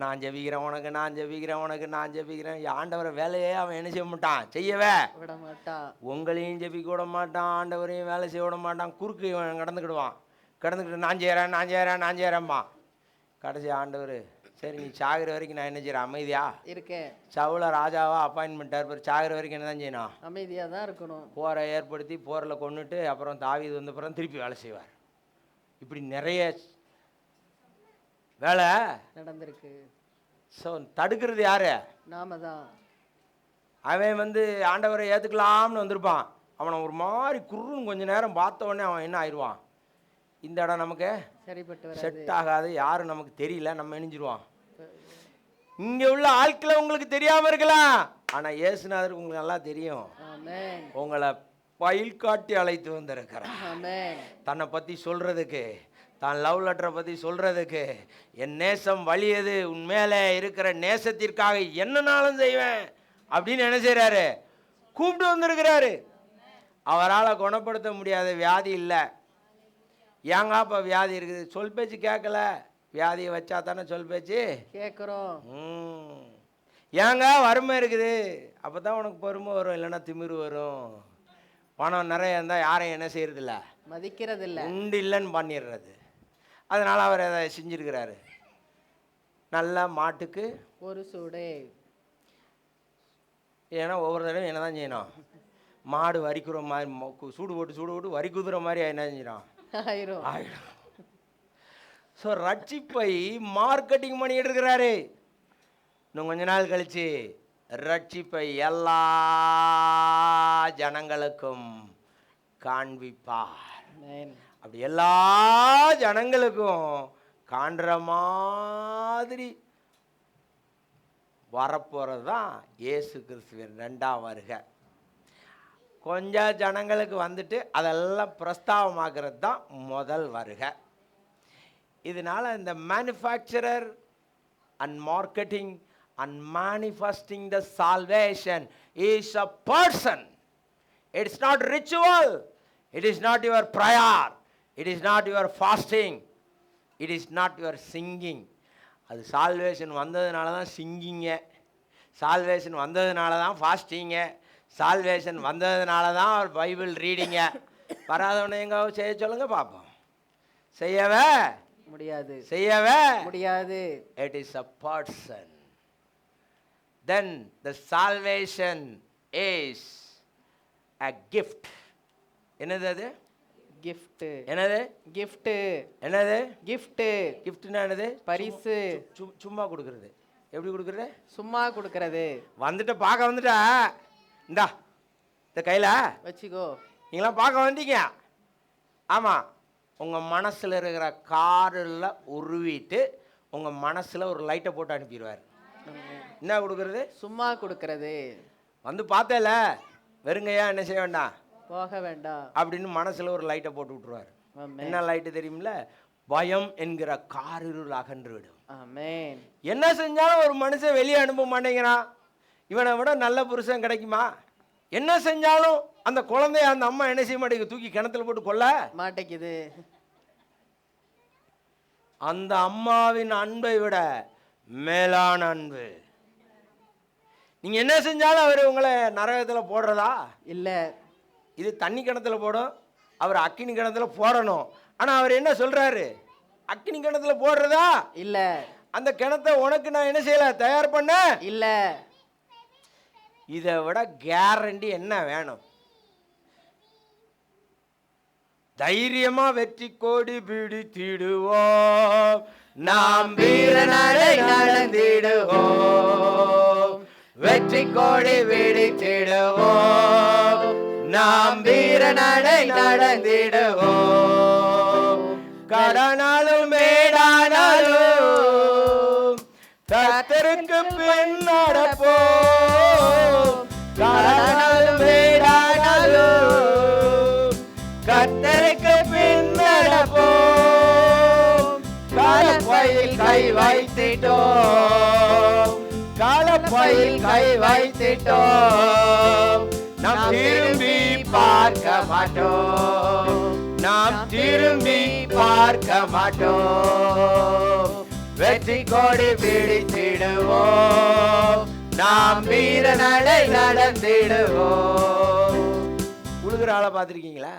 நான் ஜெபிக்கிறேன் உனக்கு, நான் ஜெபிக்கிறேன் உனக்கு, நான் ஜெபிக்கிறேன். ஆண்டவரை வேலையே அவன் என்ன செய்ய மாட்டான்? செய்யவே விட மாட்டான். உங்களையும் ஜெபிக்க விட மாட்டான், ஆண்டவரையும் வேலை செய்ய விட மாட்டான். குறுக்கு இவன் கடந்துக்கிடுவான். கடந்துக்கிட்டு நான் செய்கிறேன் நான் செய்கிறேன் நான் செய்கிறேன்மா. கடைசி ஆண்டவர் சரி நீ சாகிற வரைக்கும் நான் என்ன செய்கிறேன்? அமைதியா இருக்கேன். சவுல ராஜாவா அப்பாயின்மெண்ட் ஏற்படுத்தி சாகிற வரைக்கும் என்ன தான் செய்யணும்? அமைதியாக தான் இருக்கணும். போரை ஏற்படுத்தி போரில் கொண்டுட்டு அப்புறம் தாவீது வந்த அப்புறம் திருப்பி வேலை செய்வார். இப்படி நிறைய வேலை நடந்திருக்கு. ஸோ தடுக்கிறது யாரு? நாம தான். அவன் வந்து ஆண்டவரை ஏற்றுக்கலாம்னு வந்திருப்பான். அவனை ஒரு மாதிரி குருன்னு கொஞ்சம் நேரம் பார்த்த உடனே அவன் என்ன ஆயிடுவான்? இந்த இடம் நமக்கு சரிப்பட்டு செட் ஆகாது, யாரும் நமக்கு தெரியல, நம்ம இணைஞ்சிருவான். இங்கே உள்ள ஆட்களை உங்களுக்கு தெரியாமல் இருக்கலாம், ஆனால் இயேசுநாதருக்கு உங்களுக்கு நல்லா தெரியும். உங்களை பயில் காட்டி அழைத்து வந்திருக்கிறார். ஆமென். தன்னை பற்றி சொல்கிறதுக்கு, தான் லவ் லெட்டரை பற்றி சொல்கிறதுக்கு, என் நேசம் வலியது, உன் மேலே இருக்கிற நேசத்திற்காக என்னனாலும் செய்வேன் அப்படின்னு என்ன செய்கிறாரு, கூப்பிட்டு வந்திருக்கிறாரு. அவரால் குணப்படுத்த முடியாத வியாதி இல்லை. ஏங்க இப்போ வியாதி இருக்குது? சொல் பேச்சு கேட்கல. வியாதியை வச்சா தானே சொல் பேச்சு கேட்குறோம். ஏங்க வறுமை இருக்குது? அப்போ தான் உனக்கு பொறுமை வரும், இல்லைன்னா திமிரு வரும். பணம் நிறைய இருந்தால் யாரையும் என்ன செய்யறதில்ல, மதிக்கிறதில்ல, உண்டு இல்லைன்னு பண்ணிடுறது. அதனால் அவர் அதை செஞ்சுருக்கிறாரு. நல்லா மாட்டுக்கு ஒரு சூடு. ஏன்னா ஒவ்வொரு தடவையும் என்ன தான் செய்யணும், மாடு வரிக்குற மாதிரி சூடு போட்டு வரி குதிரை மாதிரி என்ன செஞ்சிடும், ஆயிரும். ஆயிடும். ஸோ ரட்சிப்பை மார்க்கெட்டிங் பண்ணிட்டு இருக்கிறாரு. இன்னும் கொஞ்ச நாள் கழிச்சு ரட்சிப்பை எல்லா ஜனங்களுக்கும் காண்பிப்பார். ஆமென். அப்படி எல்லா ஜனங்களுக்கும் காண்ற மாதிரி வரப்போகிறது தான் இயேசு கிறிஸ்துவின் 2ஆம் வருகை. கொஞ்சம் ஜனங்களுக்கு வந்துட்டு அதெல்லாம் பிரஸ்தாபமாகிறது தான் முதல் வருகை. இதனால் இந்த manufacturer and marketing and manifesting the salvation is a person. It's not ritual. It is not your prayer. It is not your fasting. It is not your singing. அது சால்வேஷன் வந்ததுனால தான் சிங்கிங்க, சால்வேஷன் வந்ததுனால தான் ஃபாஸ்டிங்க, சால்வேஷன் வந்ததுனால தான் Bible ரீடிங்க. வராதவனை எங்க செய்ய சொல்லுங்க பார்ப்போம். செய்யவே முடியாது, செய்யவே முடியாது. It is a person. Then the salvation is a gift. என்னது அது? gift. என்னது? gift. என்னது? gift. giftனா என்னது? பரிசு. சும்மா கொடுக்கிறது. எப்படி கொடுக்கிறது? சும்மா கொடுக்கிறது. வந்துட்டு பார்க்க வந்துட்டா, இந்தா இந்த கையில் வச்சுக்கோ. நீங்களாம் பார்க்க வந்தீங்க. ஆமாம், உங்கள் மனசில் இருக்கிற காரில் உருவிட்டு உங்கள் மனசில் ஒரு லைட்டை போட்டு அனுப்பிடுவார். என்ன கொடுக்கறது? சும்மா கொடுக்கறது. வந்து பார்த்தேல வெறுங்கையா என்ன செய்ய வேண்டாம், போக வேண்டாம் அப்படின்னு மனசில் ஒரு லைட்டை போட்டு விட்டுருவார். என்ன லைட்டு தெரியுமில்ல? பயம் என்கிற காரிருள் அகன்று விடும். ஆமென். என்ன செஞ்சாலும் ஒரு மனுஷன் வெளியே அனுப்ப மாட்டேங்கிறான். இவனை விட நல்ல புருஷன் கிடைக்குமா? என்ன செஞ்சாலும் அந்த குழந்தைய அந்த அம்மா என்ன செய்ய மாட்டேங்குது, தூக்கி கிணத்துல போட்டு கொல்ல மாட்டேங்குது. அந்த அம்மாவின் அன்பை விட மேலான அன்பு. நீங்க என்ன செஞ்சாலும் அவர் உங்களை நரகத்துல போடுறதா இல்ல. இது தண்ணி கிணத்துல போடும், அவர் அக்கினி கிணத்துல போடணும். ஆனா அவர் என்ன சொல்றாரு? அக்கினி கிணத்துல போடுறதா இல்ல, அந்த கிணத்தை உனக்கு நான் என்ன செய்யல, தயார் பண்ண இல்ல. இதை விட கேரண்டி என்ன வேணும்? தைரியமா வெற்றி கோடி பிடித்திடுவோம், நாம் வீரநடை நடந்திடுவோம். வெற்றி கோடி பிடித்திடுவோம், நாம் வீரநடை நடந்திடுவோம். கடனாலும் மேடானாலும் கர்த்தருக்கு பின் நடப்போம். கடனாலும் மேடானாலும் கர்த்தருக்கு பின் நடப்போம். காலப்பையில் கை வைத்திட்டோம், காலப்பையில் கை வைத்திட்டோம். நாம் திரும்பி பார்க்க மாட்டோம், நாம் திரும்பி பார்க்க மாட்டோம். வெற்றி கோடி பிடித்திடுவோம், நாம் வீரநடை நடந்திடுவோம். உழுகிற ஆளை பார்த்துருக்கீங்களா?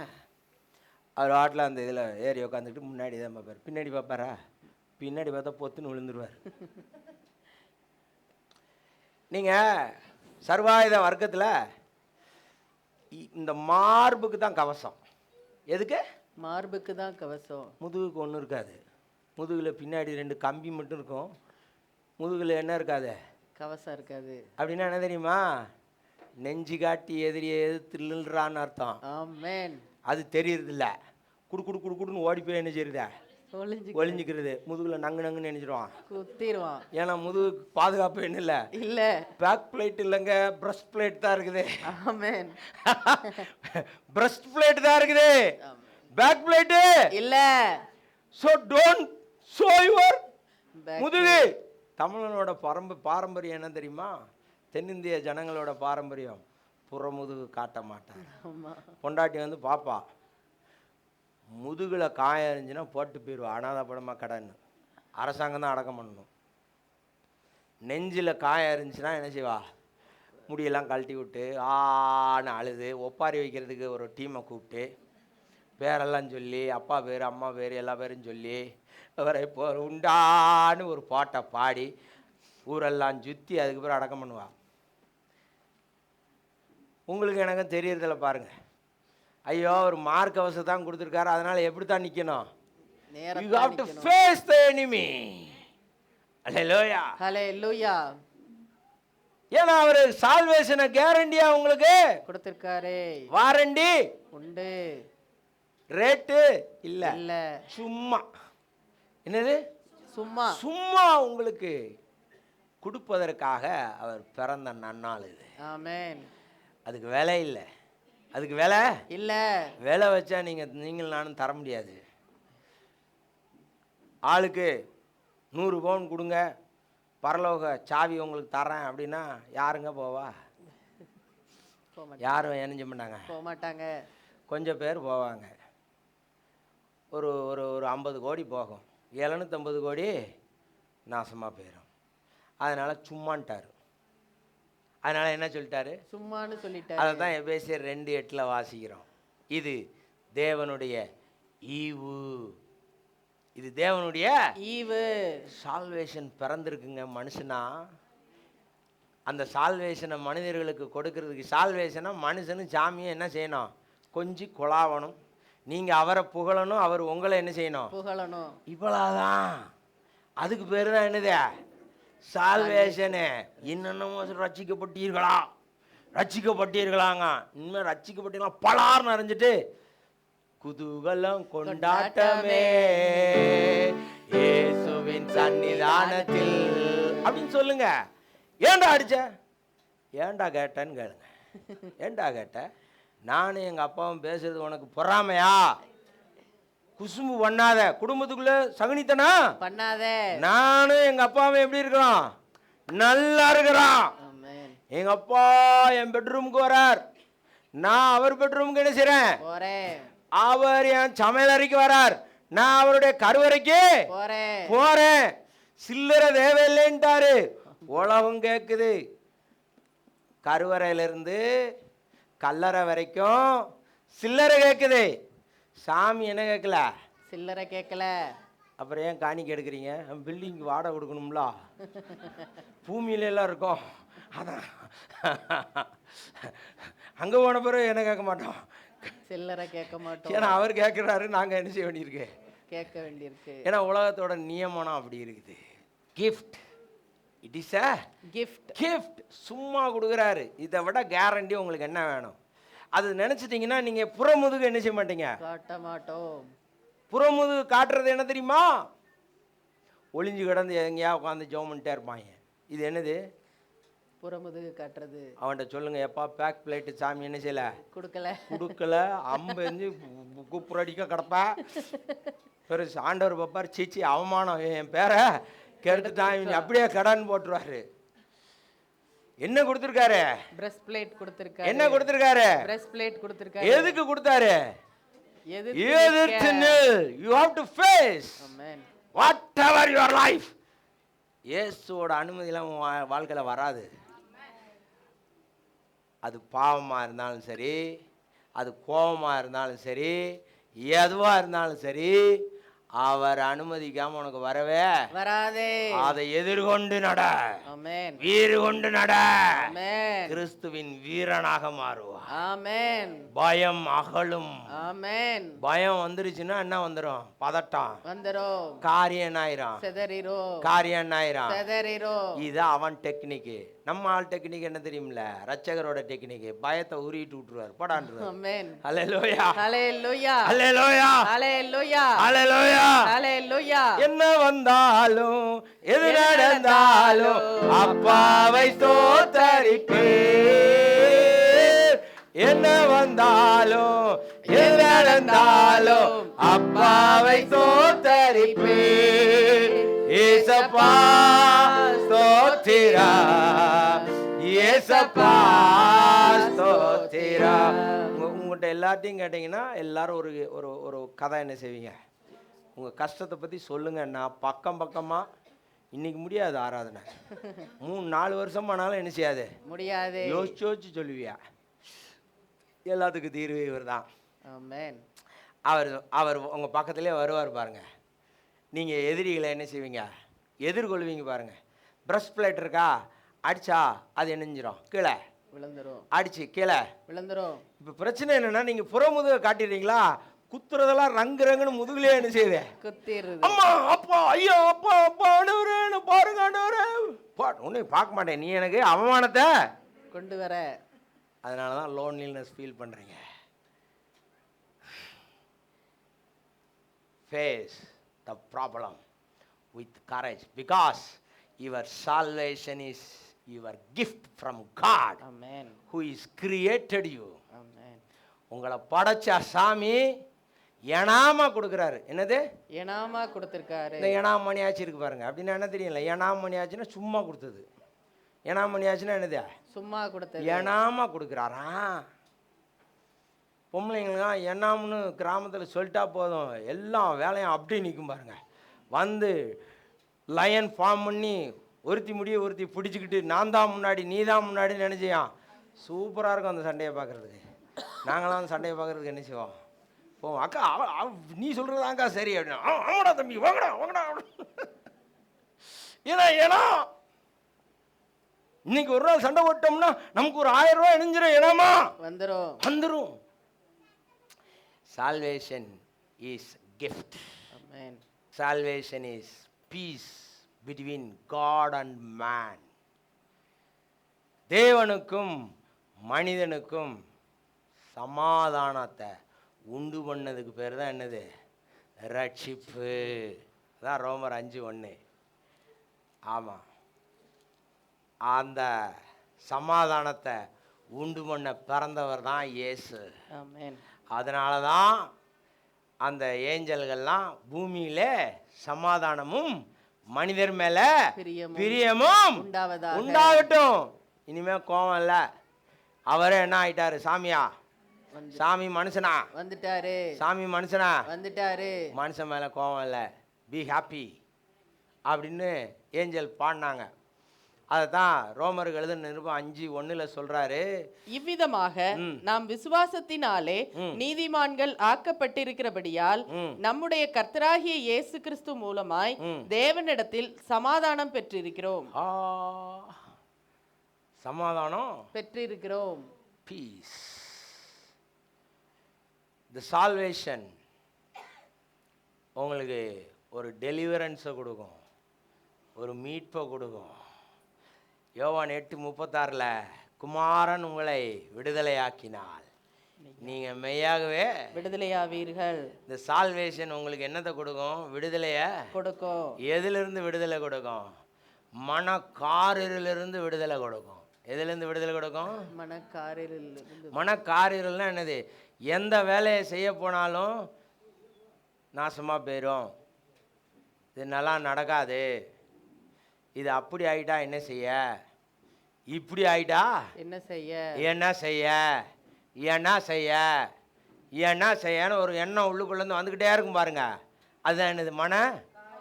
அவர் வாட்டில் அந்த இதில் ஏறி உட்காந்துக்கிட்டு முன்னாடி தான் பார்ப்பார், பின்னாடி பார்ப்பாரா? பின்னாடி பார்த்தா பொத்துன்னு விழுந்துருவார். நீங்கள் சர்வாயுத வர்க்கத்தில் இந்த மார்புக்கு தான் கவசம். எதுக்கு? மார்புக்கு தான் கவசம். முதுகுக்கு ஒன்றும் இருக்காது. முதுகில் பின்னாடி 2 கம்பி மட்டும் இருக்கும். முதுகில் என்ன இருக்காது? கவசம் இருக்காது. அப்படின்னா என்ன தெரியுமா? நெஞ்சு காட்டி எதிரியை எதிர்த்துறான்னு அர்த்தம். ஆமென். அது தெரியறதில்ல. குடு குடு குடு குடுன்னு ஓடி போய் என்ன செய்யுறத ஒளிஞ்சிக்கிறது. முதுகில் நங்கு நங்குன்னு நினைச்சிருவான், குத்திடுவான். ஏன்னா முதுகு பாதுகாப்பு என்ன இல்லை, இல்லை, பேக் பிளேட் இல்லைங்க, பிரஸ்ட் பிளேட் தான் இருக்குது. ஆமென். பிரஸ்ட் பிளேட் தான் இருக்குது, பேக் பிளேட் இல்ல. ஸோ டோன்ட் ஷோ யுவர் முதுகு. தமிழனோட பாரம்பரியம் என்ன தெரியுமா? தென்னிந்திய ஜனங்களோட பாரம்பரியம் புறமுதுகு காட்ட மாட்டார். பொண்டாட்டி வந்து பாப்பா முதுகில் காயம் இருந்துச்சுன்னா போட்டு போயிடுவா, அனாதை படமாக கடன்னு அரசாங்கம் தான் அடக்கம் பண்ணணும். நெஞ்சில் காயம் இருந்துச்சுன்னா என்ன செய்வா, முடியெல்லாம் கழட்டி விட்டு ஆன்னு அழுது ஒப்பாரி வைக்கிறதுக்கு ஒரு டீமை கூப்பிட்டு பேரெல்லாம் சொல்லி, அப்பா பேர் அம்மா பேர் எல்லா பேரும் சொல்லி, அவரை இப்போ உண்டான்னு ஒரு பாட்டை பாடி ஊரெல்லாம் சுற்றி அதுக்கப்புறம் அடக்கம் பண்ணுவா. உங்களுக்கு எனக்கும் தெரியறதில்ல பாருங்க. ஐயோ ஒரு மார்க் அவசரம் தான் கொடுத்துருக்காரு, அதனால எப்படி தான் நிற்கணும்? You have to face the enemy. Hallelujah. ஹல்லேலூயா. ஏன்னா அவர் சால்வேஷனை கேரண்டியா உங்களுக்கு கொடுத்திருக்காரு. வாரண்டி உண்டு, ரேட்டு இல்ல இல்ல, சும்மா. என்னது? சும்மா சும்மா உங்களுக்கு கொடுப்பதற்காக அவர் பிறந்த நன்னாள் இது. ஆமென். அதுக்கு விலை இல்லை, அதுக்கு விலை இல்ல. விலை வச்சா நீங்கள் நானும் தர முடியாது. ஆளுக்கு 100 பவுன் கொடுங்க, பரலோக சாவி உங்களுக்கு தரேன் அப்படின்னா யாருங்க போவா? யாரும் இணைஞ்ச மாட்டாங்க, போக மாட்டாங்க. கொஞ்சம் பேர் போவாங்க. ஒரு ஒரு ஒரு 50 கோடி போகும், 750 கோடி நாசமாக போயிடும். அதனால் சும்மான்ட்டார். அதனால் என்ன சொல்லிட்டாரு? சும்மான்னு சொல்லிட்டாரு. அதை தான் எபேசியர் 2:8 வாசிக்கிறோம். இது தேவனுடைய ஈவு, இது தேவனுடைய ஈவு. சால்வேஷன் பிறந்திருக்குங்க மனுஷனா. அந்த சால்வேஷனை மனிதர்களுக்கு கொடுக்கறதுக்கு, சால்வேஷனை மனுஷனும் சாமியும் என்ன செய்யணும்? கொஞ்சம் குழாவணும். நீங்கள் அவரை புகழணும், அவர் உங்களை என்ன செய்யணும்? புகழணும். இவ்வளோதான். அதுக்கு பேர் தான் என்னது? சால்வேஷனு. இன்னும் ரட்சிக்கப்பட்டீர்களா, ரட்சிக்கப்பட்டீர்களாங்க. இனிமேல் ரட்சிக்கப்பட்டீங்களா பலார்னு அறிஞ்சிட்டு குதூகலம் கொண்டாட்டமே இயேசுவின் சன்னிதானத்தில் அப்படின்னு சொல்லுங்க. ஏண்டா அடிச்ச, ஏண்டா கேட்டேன்னு கேளுங்க. ஏண்டா கேட்ட? நானும் எங்கள் அப்பாவும் பேசுறது உனக்கு பொறாமையா? குசும்பு பண்ணாத, குடும்பத்துக்குள்ள சகுனித்தனா பண்ணாத. நானும் எங்கள் அப்பாவும் எப்படி இருக்கிறோம்? நல்லா இருக்கிறோம். எங்கள் அப்பா என் பெட்ரூமுக்கு வரார், நான் அவர் பெட்ரூமுக்கு என்ன செய்றேன்? அவர் என் சமையல் அறைக்கு வரார், நான் அவருடைய கருவறைக்கு போறேன். சில்லறை தேவையில்லைன்ட்டாரு. உலகம் கேட்குது. கருவறையிலிருந்து கல்லறை வரைக்கும் சில்லறை கேட்குது. சாமி என்ன கேட்கல? சில்லறை கேட்கல. அப்புறம் ஏன் காணிக்கை எடுக்கிறீங்க? பில்டிங்க்கு வாடகை கொடுக்கணும்ல, பூமியில எல்லாம் இருக்கும். அதான் அங்கே போன பிறகு என்ன கேட்க மாட்டோம், சில்லறை கேட்க மாட்டோம். ஏன்னா அவர் கேட்குறாரு, நாங்கள் என்ன செய்ய வேண்டியிருக்கு? கேட்க வேண்டியிருக்கு. ஏன்னா உலகத்தோட நியமனம் அப்படி இருக்குது. Gift, it is a gift. Gift சும்மா கொடுக்குறாரு. இதை விட கேரண்டி உங்களுக்கு என்ன வேணும்? அது நினச்சிட்டிங்கன்னா நீங்கள் புறமுதுகு என்ன செய்ய மாட்டீங்க? காட்ட மாட்டோம். புறமுதுகு காட்டுறது என்ன தெரியுமா? ஒளிஞ்சு கிடந்து எங்கேயா உட்காந்து ஜெபம் பண்ணிட்டே இருப்பாங்க. இது என்னது? புறமுதுகு காட்டுறது. அவன்கிட்ட சொல்லுங்க, எப்பா பேக் பிளேட்டு சாமி என்ன செய்யல, கொடுக்கல, அம்பெஞ்சு குப்புரடிக்க கிடப்பா. பெருசு ஆண்டவர் பாப்பார், சீச்சி அவமானம், என் பேரை கெடுத்துட்டான், அப்படியே கடன் போட்டுருவாரு. என்ன கொடுத்துருக்காரு? பிரஸ்ட் பிளேட் கொடுத்துருக்காரு. என்ன கொடுத்துருக்காரு? பிரஸ்ட் பிளேட் கொடுத்துருக்காரு. எதுக்கு கொடுத்தாரு? எதிர்த்து நில். You have to face whatever your life. இயேசுவோட அனுமதியெல்லாம் வாழ்க்கையில் வராது. அது பாவமாக இருந்தாலும் சரி, அது கோபமாக இருந்தாலும் சரி, எதுவாக இருந்தாலும் சரி, அவர் அனுமதிக்காம உனக்கு வரவே வராதே. அதை எதிர்கொண்டு நட, வீறு கொண்டு நட, கிறிஸ்துவின் வீரனாக மாறுவார். ஆமென். பயம் அகலும். ஆமென். பயம் வந்துருச்சுன்னா என்ன வந்துரும்? பதட்டம் வந்துரும். காரியம் என்ன ஆயிரும்? செதறிரும். காரியம் என்ன ஆயிரும்? செதறிரும். இது அவன் டெக்னிக்கு. நம்ம ஆள் டெக்னிக் என்ன தெரியும்ல? ரட்சகரோட டெக்னிக். பயத்தை உருவிட்டு விட்டுருவார், படான்றார். ஆமென். ஹல்லேலூயா, ஹல்லேலூயா, ஹல்லேலூயா, ஹல்லேலூயா, ஹல்லேலூயா. அல்லேலூயா. ஹalleluya. என்ன வந்தாலும் எது நடந்தாலும் அப்பாவை ஸ்தோத்தரிப்பேன். என்ன வந்தாலும் எது நடந்தாலும் அப்பாவை ஸ்தோத்தரிப்பேன். ஏசப்பா ஸ்தோத்திரா, ஏசப்பா ஸ்தோத்திரா. உங்கள்கிட்ட எல்லாத்தையும் கேட்டிங்கன்னா எல்லாரும் ஒரு ஒரு ஒரு கதை என்ன செய்வீங்க? உங்கள் கஷ்டத்தை பற்றி சொல்லுங்க. நான் பக்கமாக இன்னைக்கு முடியாது ஆராதனை. 3-4 வருஷம் ஆனாலும் என்ன செய்யாது, முடியாது. யோசிச்சு சொல்லுவியா? எல்லாத்துக்கும் தீர்வு இவர் தான். ஆமென். அவர் உங்கள் பக்கத்துலேயே வருவார் பாருங்க. நீங்கள் எதிரிகளை என்ன செய்வீங்க, எதிர்கொள்வீங்க பாருங்க. ப்ரஷ் பிளேட் இருக்கா, அடிச்சா அது என்னஞ்சிரும், கீழே விழுந்துரும். அடிச்சு கீழே விழுந்துரும். இப்போ பிரச்சனை என்னன்னா, நீங்கள் புறமுதுக காட்டிடுறீங்களா, குத்துறதெல்லாம் ரங்குன்னு முதுகுலேயே என்ன செய்யுது, குத்திருது. அம்மா அப்பா ஐயா அப்பா அப்பா ஆண்டவரே பாருங்க ஆண்டவரே ஒன்றும் பார்க்க மாட்டேன், நீ எனக்கு அவமானத்தை கொண்டு வர. அதனால தான் லோன்லினஸ் ஃபீல் பண்ணுறீங்க. Face the problem with courage because your salvation is your gift from God amen. Who is created you. Amen. உங்களை படைச்ச சாமி எனாமா கொடுக்குறாரு. என்னது? ஏனாமா கொடுத்திருக்காரு. இந்த எனாம் மணியாச்சு இருக்கு பாருங்க. அப்படின்னா என்ன தெரியல, எனாம் மணியாச்சுன்னா சும்மா கொடுத்தது. எனாம் மணியாச்சுன்னா என்னது, சும்மா கொடுத்தது. எனாமா கொடுக்குறாரா? பொம்பளைங்களாம் எனாம்னு கிராமத்தில் சொல்லிட்டா போதும், எல்லாம் வேலையும் அப்படி நிற்கும் பாருங்க. வந்து லயன் ஃபார்ம் பண்ணி ஒருத்தி முடிய ஒருத்தி பிடிச்சிக்கிட்டு நான் தான் முன்னாடி நீ தான் முன்னாடி நினைச்சியான். சூப்பராக இருக்கும் அந்த சண்டையை பார்க்குறதுக்கு. நாங்களாம் அந்த சண்டையை பார்க்குறதுக்கு என்ன செய்வோம், போவோம். அக்கா நீ சொல்கிறதாக்கா சரி அப்படின்னா, ஆமாடா தம்பி வாங்கடா வாங்கடா. ஏன்னா இன்னைக்கு ஒரு நாள் சண்டை போட்டோம்னா நமக்கு ஒரு 1000 ரூபாய் இணைஞ்சிரும், ஏனாமா வந்துடும். Salvation is gift. Amen. Salvation is peace between God and man. தேவனுக்கும் மனிதனுக்கும் சமாதானத்தை உண்டு பண்ணதுக்கு பேர் தான் என்னது, ரட்சிப்பு. அதான் ரோமர் 5:1. ஆமாம், அந்த சமாதானத்தை உண்டு பண்ண பிறந்தவர் தான் இயேசு. ஆமென். அதனால தான் அந்த ஏஞ்சல்கள்லாம் பூமியில சமாதானமும் மனிதர் மேல பிரியமும் உண்டாகட்டும். இனிமே கோவம் இல்ல. அவரே என்ன ஆயிட்டாரு, சாமியா? சாமி மனுஷனா வந்துட்டாரு. சாமி மனுஷனா வந்துட்டாரு. மனுஷன் மேல கோவம் இல்ல. பி ஹாப்பி அப்படின்னு ஏஞ்சல் பாடினாங்க. அதைத்தான் ரோமருக்கு எழுதின நிருபம் 5:1 சொல்றாரு. இவ்விதமாக நாம் விசுவாசத்தினாலே நீதிமான்கள் ஆக்கப்பட்டிருக்கிறபடியால் நம்முடைய கர்த்தராகிய இயேசு கிறிஸ்து மூலமாய் தேவனிடத்தில் சமாதானம் பெற்றிருக்கிறோம். சமாதானம் பெற்றிருக்கிறோம். பீஸ். தி சால்வேஷன் உங்களுக்கு ஒரு டெலிவரன்ஸை கொடுக்கும், ஒரு மீட்பை கொடுக்கும். யோவான் 8:36 குமாரன் உங்களை விடுதலையாக்கினால் நீங்கள் மெய்யாகவே விடுதலையாவீர்கள். இந்த சால்வேஷன் உங்களுக்கு என்னத்தை கொடுக்கும், விடுதலையை கொடுக்கும். எதிலிருந்து விடுதலை கொடுக்கும்? மனக்காரிலிருந்து விடுதலை கொடுக்கும். எதிலிருந்து விடுதலை கொடுக்கும்? மனக்காரிலிருந்து. மனக்காரில்னா என்னது? எந்த வேலையை செய்ய போனாலும் நாசமாக போயிடும், இது நல்லா நடக்காது, இது அப்படி ஆயிட்டா என்ன செய்ய, இப்படி ஆயிட்டா என்ன செய்ய, என்ன செய்ய, என்ன செய்ய, என்ன செய்யன்னு ஒரு எண்ணம் உள்ளுக்குள்ளேருந்து வந்துக்கிட்டே இருக்கும் பாருங்க. அதுதான் என்னது? மன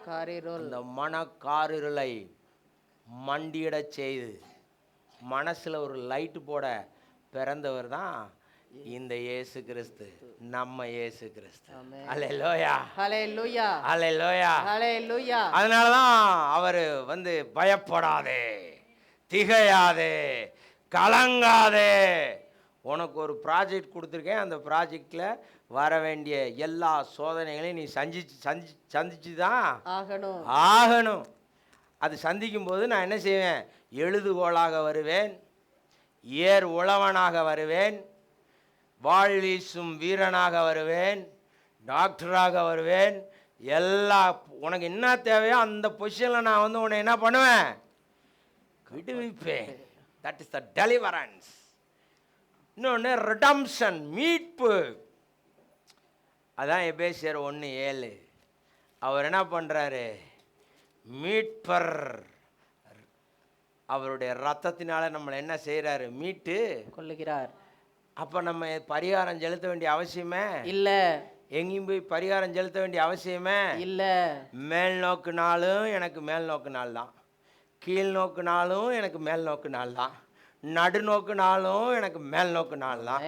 காரிருள். இந்த மனக்காரிருளை மண்டியிட செய்து மனசில் ஒரு லைட்டு போட பிறந்தவர் தான் இந்த இயேசு கிறிஸ்து, நம்ம இயேசு கிறிஸ்து. அல்லேலூயா, அல்லேலூயா, அல்லேலூயா, அல்லேலூயா. அதனால தான் அவர் வந்து பயப்படாதே, திகையாதே, கலங்காதே. உனக்கு ஒரு ப்ராஜெக்ட் கொடுத்துருக்கேன், அந்த ப்ராஜெக்டில் வர வேண்டிய எல்லா சோதனைகளையும் நீ சந்திச்சு தான் ஆகணும். அது சந்திக்கும் போது நான் என்ன செய்வேன்? எழுதுகோளாக வருவேன், ஏர் உழவனாக வருவேன், வாழ் வீசும் வீரனாக வருவேன், டாக்டராக வருவேன், எல்லா உனக்கு என்ன தேவையோ அந்த பொசிஷனில் நான் வந்து உன்னை என்ன பண்ணுவேன், விடுவிப்பேன். That is the deliverance. இன்னொன்று ரிடம்ஷன், மீட்பு. அதான் எபேசியர் 1:7. அவர் என்ன பண்ணுறாரு, மீட்பர். அவருடைய ரத்தத்தினால நம்மளை என்ன செய்கிறாரு, மீட்டு கொள்ளுகிறார். அப்போ நம்ம பரிகாரம் செலுத்த வேண்டிய அவசியமே இல்ல. எங்கேயும் போய் பரிகாரம் செலுத்த வேண்டிய அவசியமே இல்ல. மேல் நோக்கு நாளும் எனக்கு மேல் நோக்கு நாள் தான், கீழ் நோக்கு நாளும் எனக்கு மேல் நோக்கு நாள் தான், நடுநோக்கு நாளும் எனக்கு மேல் நோக்கு நாள் தான்,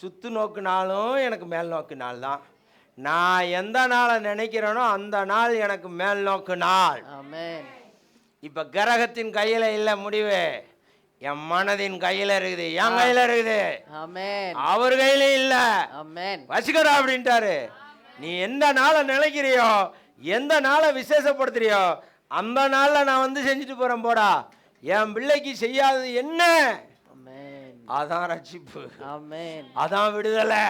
சுத்து நோக்கு நாளும் எனக்கு மேல் நோக்கு நாள் தான். நான் எந்த நாளை நினைக்கிறேனோ அந்த நாள் எனக்கு மேல் நோக்கு நாள். இப்ப கிரகத்தின் கையில இல்ல முடிவு, என் மனதின் கையில இருக்குது, என் கையில இருக்குது, அவர் கையில இல்ல. வச்சுக்கடா அப்படின்ட்டாரு. நீ எந்த நாளை நினைக்கிறியோ, எந்த நாளை விசேஷப்படுத்துறியோ, அந்த நாள்ல நான் வந்து செஞ்சுட்டு போறேன். போடா, என் பிள்ளைக்கு செய்யாதது என்ன? அதான் ரட்சிப்பு, அதான் விடுதலை.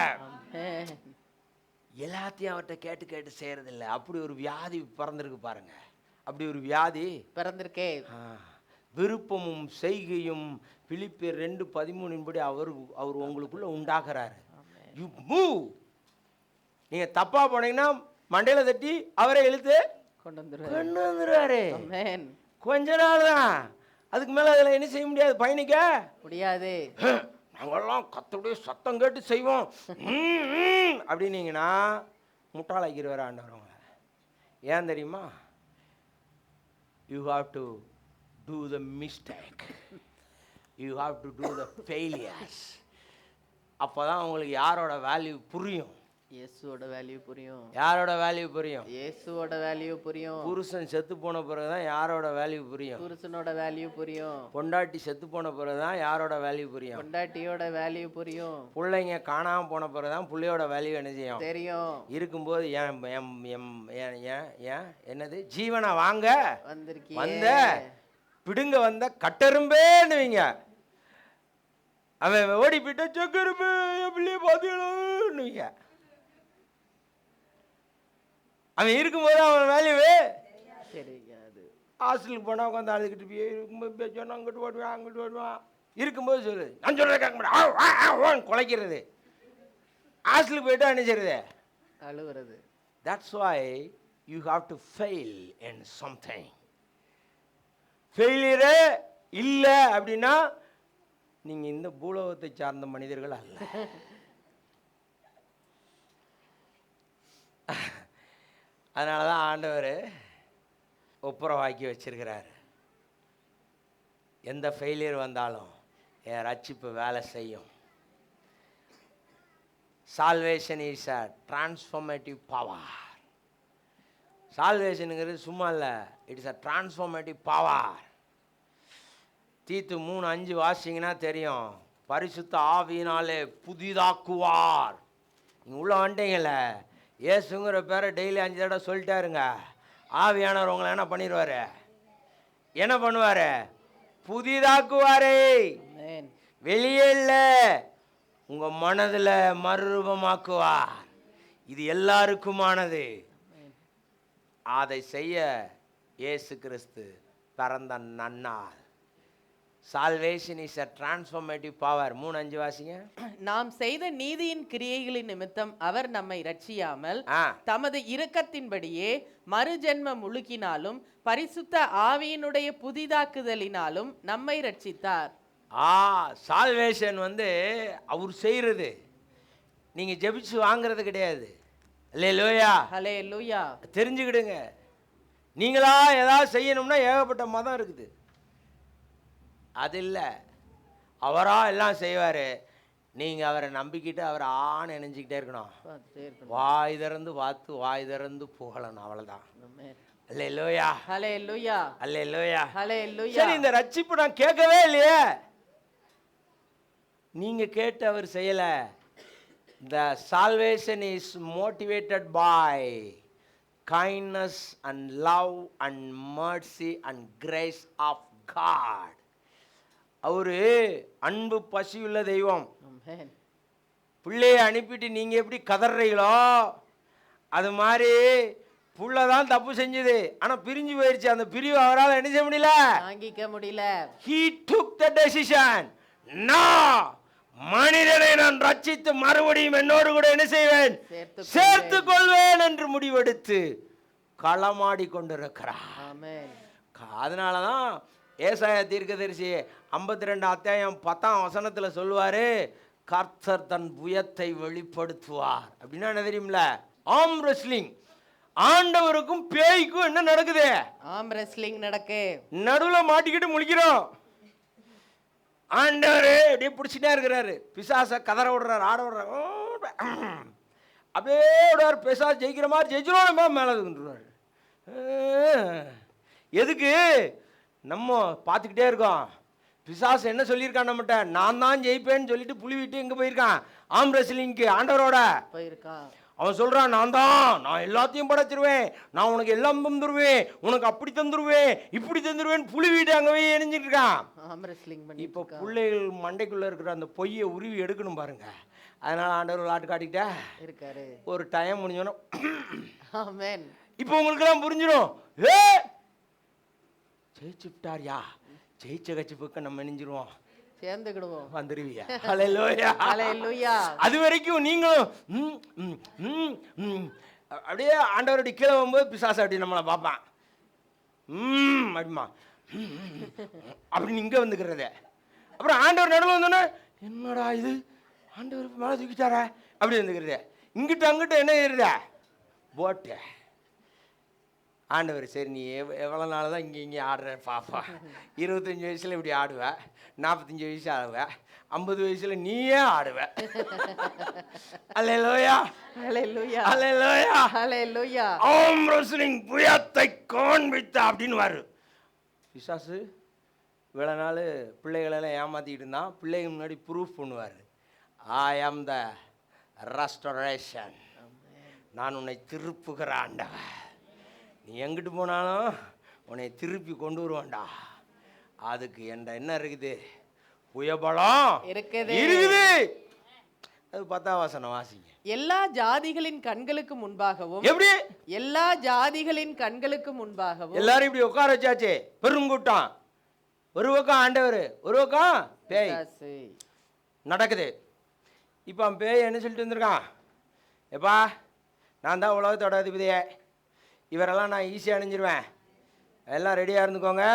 எல்லாத்தையும் அவர்கிட்ட கேட்டு கேட்டு செய்யறது இல்லை. அப்படி ஒரு வியாதி பிறந்திருக்கு பாருங்க, அப்படி ஒரு வியாதி பிறந்திருக்கே. விருப்பமும் செய்கையும் பிலிப்பியர் 2:13 அவர் உங்களுக்குள்ள உண்டாக்குறாரு. You move. நீங்க தப்பா போனீங்கன்னா மண்டையில தட்டி அவரை இழுத்து கொண்டு வந்துருவாரு. கொஞ்ச நாள் தான், அதுக்கு மேல அதுல என்ன செய்ய முடியாது, பயணிக்க முடியாது. நாங்கெல்லாம் கத்தோடைய சத்தம் கேட்டு செய்வோம் அப்படின்னீங்கன்னா முட்டாளாக்கிடுவார் ஆண்டவரவங்க. ஏன் தெரியுமா? You have to do the mistake, you have to do the failures. அப்போ தான் உங்களுக்கு யாரோட வேல்யூ புரியும். இயேசுவோட வேல்யூ புரியும். யாரோட வேல்யூ புரியும்? இயேசுவோட வேல்யூ புரியும். புருஷன் செத்து போன பிறகு தான் யாரோட வேல்யூ புரியும்? புருஷனோட வேல்யூ புரியும். பொண்டாட்டி செத்து போன பிறகு தான் யாரோட வேல்யூ புரியும்? பொண்டாட்டியோட வேல்யூ புரியும். பிள்ளைங்க காணாம போன பிறகு தான் பிள்ளையோட வேல்யூ என்ன செய்யும், தெரியும். இருக்கும்போது என்னது ஜீவனை வாங்க வந்த பிடுங்க வந்த கட்டெரும்பேன்னுவீங்க. அவன் ஓடி போயிட்டா செக்கரும்பு பிள்ளைய பார்த்தீங்களோன்னுவீங்க. அவன் இருக்கும்போது அவன் வேல்யூவே தெரியாது. ஹாஸ்டலுக்கு போனால் உட்காந்து அழுதுகிட்டு இருக்கும்போது சொன்னா அங்கிட்டு ஓடுவான் அங்கிட்டு ஓடுவான். இருக்கும்போது சொல்லு, நான் சொல்கிறத கேட்க மாட்டேன், குலைக்கிறது. ஹாஸ்டலுக்கு போயிட்டு அனுப்பிச்சிருது, அழுகுறது. That's why you have to fail in something. ஃபெயிலியரே இல்லை அப்படின்னா நீங்கள் இந்த பூலோகத்தை சார்ந்த மனிதர்கள் அல்ல. அதனால தான் ஆண்டவர் ஒப்புரவாக்கி வச்சிருக்கிறாரு. எந்த ஃபெயிலியர் வந்தாலும் என் ரட்சிப்பு வேலை செய்யும். Salvation is a transformative power. சால்வேஷனுங்கிறது சும்மா இல்லை, it is a transformative power. தீத்து 3:5 வாசிங்கன்னா தெரியும். பரிசுத்த ஆவியினாலே புதிதாக்குவார். நீங்கள் உள்ளே வந்துட்டீங்கல்ல, இயேசுங்கிற பேரை டெய்லி 5 தடவை சொல்லிட்டாருங்க. ஆவியானவர் உங்களை என்ன பண்ணிடுவார், என்ன பண்ணுவார், புதிதாக்குவாரே. வெளியே இல்லை, உங்கள் மனதில் மறுரூபமாக்குவார். இது எல்லாருக்குமானது. அதை செய்ய இயேசு கிறிஸ்து பிறந்த நன்னாள். Salvation is a transformative power. 3:5 வாசிங்க. நாம் செய்த நீதியின் கிரியைகளின் நிமித்தம் அவர் நம்மை ரட்சியாமல் தமது இரக்கத்தின்படியே மறுஜென்ம முழுக்கினாலும் பரிசுத்த ஆவியினுடைய புதிதாக்குதலினாலும் நம்மை ரட்சித்தார். சால்வேஷன் அவர் செய்யறது, நீங்க ஜெபிச்சு வாங்குறது கிடையாது. அல்லேலூயா, அல்லேலூயா. தெரிஞ்சுக்கிடுங்க. நீங்களா ஏதாவது செய்யணும்னா ஏகப்பட்ட மதம் இருக்குது. அது இல்லை, அவரா எல்லாம் செய்வார். நீங்கள் அவரை நம்பிக்கிட்டு அவரை நினைஞ்சிக்கிட்டே இருக்கணும். வாய் திறந்து பார்த்து வாய் திறந்து புகழணும், அவ்வளோதான். அல்லேலூயா, அல்லேலூயா, அல்லேலூயா, அல்லேலூயா. சரி, இந்த ரட்சிப்பு நான் கேட்கவே இல்லையே. நீங்கள் கேட்டு அவர் செய்யலை. The salvation is motivated by kindness and love and mercy and grace of God. அவரு அன்பு பசியுள்ள தெய்வம். பிள்ளையை அனுப்பிட்டு நீங்க எப்படி கதறீங்களோ அது மாதிரி புள்ள தான் தப்பு செஞ்சது, ஆனா பிரிஞ்சு போயிருச்சு. அந்த பிரிவு அவரால் என்ன செய்ய முடியல, தாங்கிக்க முடியல. he took the decision, நான் மனிதனை நான் ரட்சித்து மறுபடியும் என்னோடு கூட என்ன செய்வேன், சேர்த்து கொள்வேன் என்று முடிவெடுத்து களமாடி கொண்டிருக்கிறார். ஆமென். அதனாலதான் ஏசாயா தீர்க்கதரிசி 52 அத்தியாயம் 10ஆம் வசனத்துல சொல்லுவாரு, கர்த்தர் தன் புயத்தை வெளிப்படுத்துவார். அப்படின்னா என்ன தெரியுமில்ல, ஆர்ம் ரெஸ்லிங். ஆண்டவருக்கும் பேய்க்கும் என்ன நடக்குது, ஆர்ம் ரெஸ்லிங் நடக்கு. நடுவுல மாட்டிக்கிட்டு முழிக்கிறோம். ஆண்டவரு அப்படியே பிடிச்சிட்டே இருக்கிறாரு, பிசாச கதற விடுறாரு, ஆட விடுறாரு, அப்படியே விடுவார். பிசாசு ஜெயிக்கிற மாதிரி ஜெயிச்சிரும், மேலே இருந்துருவாரு. எதுக்கு நம்ம பார்த்துக்கிட்டே இருக்கோம். பிசாசு என்ன சொல்லியிருக்கான் நம்மகிட்ட, நான் தான் ஜெயிப்பேன்னு சொல்லிட்டு புலி விட்டு எங்கே போயிருக்கான், ஆர்ம் ரெஸ்லிங்க்கு ஆண்டவரோட போயிருக்கான். அவன் சொல்றான், நான் எல்லாத்தையும் படைச்சிருவேன், நான் உனக்கு எல்லாம் தந்துருவேன், உனக்கு அப்படி தந்துருவேன், இப்படி தந்துருவேன். புலி வீடு அங்கே போய் எணிஞ்சிட்டு இருக்கான். இப்போ பிள்ளைகள் மண்டைக்குள்ள இருக்கிற அந்த பொய்யை உருவி எடுக்கணும் பாருங்க. அதனால ஆண்டவர் விளாட்டு காட்டிக்கிட்டே இருக்காரு. ஒரு டைம் முடிஞ்சோன்னா இப்போ உங்களுக்கு எல்லாம் புரிஞ்சிடும், ஜெயிச்சுட்டாரியா, ஜெயிச்ச கட்சிப்புக்கு நம்ம நெஞ்சிருவோம், சேர்ந்துக்கிடுவோம், வந்துருவியா. ஹல்லேலூயா, ஹல்லேலூயா. அது வரைக்கும் நீங்களும் அப்படியே ஆண்டவருடைய கீழே வரும்போது பிசாசு அப்படி நம்மளை பார்ப்பான், அப்படிமா அப்படின்னு இங்கே வந்துக்கிறத. அப்புறம் ஆண்டவர் நடுவில் வந்தோன்னே, என்னடா இது ஆண்டவர் மேலே தூக்கிட்டாரா அப்படி வந்துக்கிறத. இங்கிட்ட அங்கிட்ட என்ன ஏறுத போட்டு. ஆண்டவர் சரி, நீ எவ்வளோ நாள் தான் இங்கே ஆடுற பாப்பா, 25 வயசில் இப்படி ஆடுவேன், 45 வயசு ஆடுவேன், 50 வயசில் நீயே ஆடுவேன். அல்லேலூயா, அல்லேலூயா, அல்லேலூயா, அல்லேலூயா. ஆர்ம் ரெஸ்லிங் புயத்தை காண்பித்தா அப்படின்னு வாரு. பிசாசு இவ்வளோ நாள் பிள்ளைகளெல்லாம் ஏமாற்றிக்கிட்டு இருந்தான். பிள்ளைங்க முன்னாடி ப்ரூஃப் பண்ணுவார், ஐ ஆம் த ரெஸ்டரேஷன், நான் உன்னை திருப்புகிற ஆண்டவர், நீ எங்கிட்டு போனாலும் உன்னை திருப்பி கொண்டு வருவான்டா. அதுக்கு என்ன இருக்குது, புயபலம் இருக்குது. அது 10ஆம் வசனம் வாசிங்க. எல்லா ஜாதிகளின் கண்களுக்கு முன்பாகவும், எப்படி எல்லா ஜாதிகளின் கண்களுக்கு முன்பாகவும் எல்லாரும் இப்படி உட்கார வச்சாச்சு, பெருங்கூட்டம், ஒரு பக்கம் ஆண்டவர், ஒரு பக்கம் பேய் நடக்குது. இப்போ அவன் பேய் என்ன சொல்லிட்டு வந்திருக்கான், எப்பா நான் தான் உலகத்தோட அதிபதியே, இவரெல்லாம் நான் ஈஸியாக அணிஞ்சிருவேன், எல்லாம் ரெடியாக இருந்துக்கோங்க,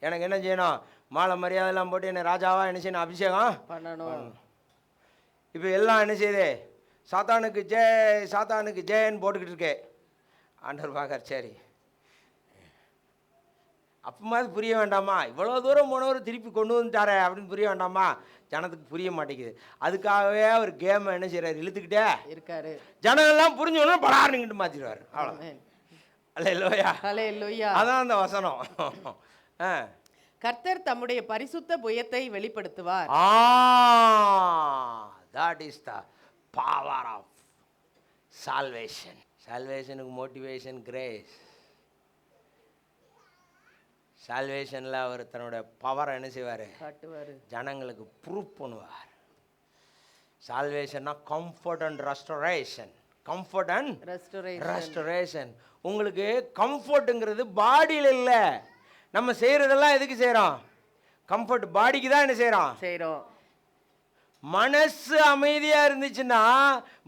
எனக்கு என்ன செய்யணும், மாலை மரியாதைலாம் போட்டு என்னை ராஜாவாக என்ன செய்யணும், அபிஷேகம் பண்ணணும். இப்போ எல்லாம் என்ன செய்யுது, சாத்தானுக்கு ஜெய், சாத்தானுக்கு ஜெயன்னு போட்டுக்கிட்டு இருக்கே. ஆண்டவர் பார்க்கார், சரி அப்பமாதிரி புரிய வேண்டாமா, இவ்வளோ தூரம் போனவர் திருப்பி கொண்டு வந்துட்டாரே அப்படின்னு புரிய வேண்டாமா, ஜனத்துக்கு புரிய மாட்டேங்குது. அதுக்காகவே ஒரு கேமை என்ன செய்கிறார், இழுத்துக்கிட்டே இருக்காரு. ஜனங்கள்லாம் புரிஞ்சவொன்னு படாருங்கிட்டு மாற்றிடுவார். அவ்வளோ. அல்லேலூயா, அல்லேலூயா. அதான் அந்த வசனம். கர்த்தர் தம்முடைய பரிசுத்த புயத்தை வெளிப்படுத்துவார். that is the power of salvation. salvationக்கு மோட்டிவேஷன் கிரேஸ். சால்வேஷனில் அவர் தன்னுடைய பவரை என்ன செய்வார், காட்டுவார், ஜனங்களுக்கு ப்ரூவ் பண்ணுவார். சால்வேஷன்னா comfort and restoration. Comfort and restoration. உங்களுக்கு கம்ஃபர்ட்டுங்கிறது பாடியில் இல்லை, நம்ம செய்கிறதெல்லாம் எதுக்கு செய்கிறோம், கம்ஃபர்ட் பாடிக்கு தான் என்ன செய்கிறோம். மனசு அமைதியாக இருந்துச்சுன்னா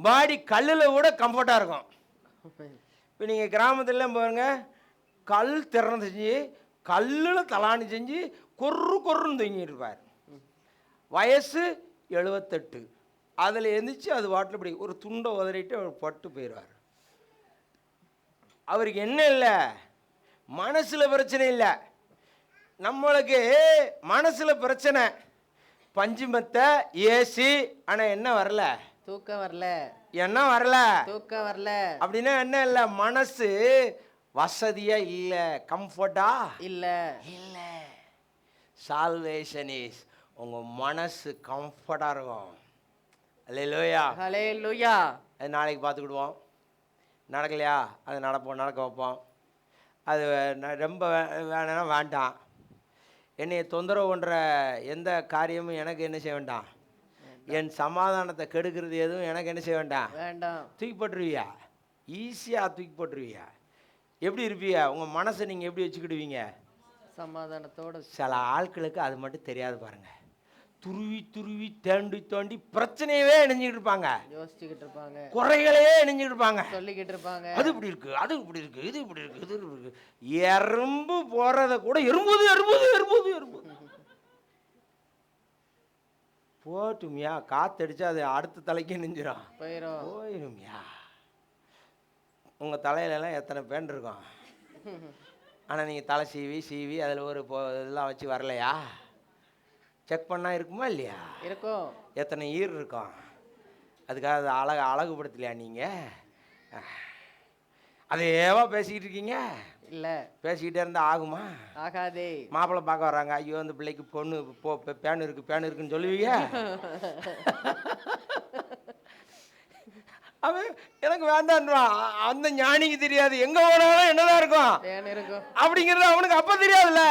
பாடி கல்லில் கூட கம்ஃபர்ட்டாக இருக்கும். இப்போ நீங்கள் கிராமத்துலாம் பாருங்க, கல் திறந்து செஞ்சு கல்லில் தலாணி செஞ்சு கொர்ருன்னு தூங்கிட்டு இருப்பார். வயசு 78, அதில் எழுந்திரிச்சு அது வாட்டில் இப்படி ஒரு துண்டை உதறிட்டு அவர் பட்டு போயிடுவார். அவருக்கு என்ன இல்லை, மனசில் பிரச்சனை இல்லை. நம்மளுக்கு மனசில் பிரச்சனை, பஞ்சுமத்தை ஏசி, ஆனால் என்ன வரல, தூக்கம் வரல, என்ன வரல, தூக்கம் வரல. அப்படின்னா என்ன இல்லை, மனசு வசதியா இல்லை, கம்ஃபர்ட்டா இல்லை. இல்லை, சால்வேஷன் இஸ் உங்கள் மனசு கம்ஃபர்ட்டாக இருக்கும். அல்லேலூயா, அல்லேலூயா. அது நாளைக்கு பார்த்துக்கிடுவோம், நடக்கலையா அது நடக்க வைப்போம். அது ரொம்ப வேணும்னா வேண்டாம். என்னை தொந்தரவு பண்ணுற எந்த காரியமும் எனக்கு என்ன செய்ய வேண்டாம், என் சமாதானத்தை கெடுக்கிறது எதுவும் எனக்கு என்ன செய்ய வேண்டாம், தூக்கி போட்டுருவியா, ஈஸியாக தூக்கி போட்டுருவியா. எப்படி இருப்பீங்க? உங்கள் மனசை நீங்கள் எப்படி வச்சுக்கிடுவீங்க? சமாதானத்தோட. சில ஆட்களுக்கு அது மட்டும் தெரியாது பாருங்க. துருவி துருவி தோண்டி தோண்டி பிரச்சனையவே இணைஞ்சிக்கிட்டு இருப்பாங்க, யோசிச்சுக்கிட்டு இருப்பாங்க, குறைகளையே இணைஞ்சிக்கிட்டு இருப்பாங்க, சொல்லிக்கிட்டு இருப்பாங்க. அது இப்படி இருக்கு, அது இப்படி இருக்கு, இது இப்படி இருக்கு, இது இப்படி இருக்கு. எறும்பு போறத கூட எறும்புது எறும்புது எறும்புது எறும்புது போட்டுமியா, காத்தடிச்சா அது அடுத்த தலைக்கு நெஞ்சிடும், போயிருமியா. உங்கள் தலையிலலாம் எத்தனை பேன் இருக்கும், ஆனால் நீங்கள் தலை சீவி சீவி அதில் ஒரு இதெல்லாம் வச்சு வரலையா? செக் பண்ணால் இருக்குமா இல்லையா? இருக்கும். எத்தனை ஈர் இருக்கும், அதுக்காக அதை அழகுபடுத்தலையா நீங்கள்? அதேவா பேசிக்கிட்டு இருக்கீங்க? இல்லை, பேசிக்கிட்டே இருந்தால் ஆகுமா? ஆகாதே. மாப்பிள்ளை பார்க்க வர்றாங்க, ஐயோ அந்த பிள்ளைக்கு பொண்ணு பேன் இருக்கு பேன் இருக்குன்னு சொல்லுவீங்க. அவன் எனக்கு வேண்டான்றான், அந்த ஞானிக்கு தெரியாது எங்க போனாலும் என்னதான் இருக்கும் அப்படிங்கிறது அவனுக்கு அப்ப தெரியாதுல்ல.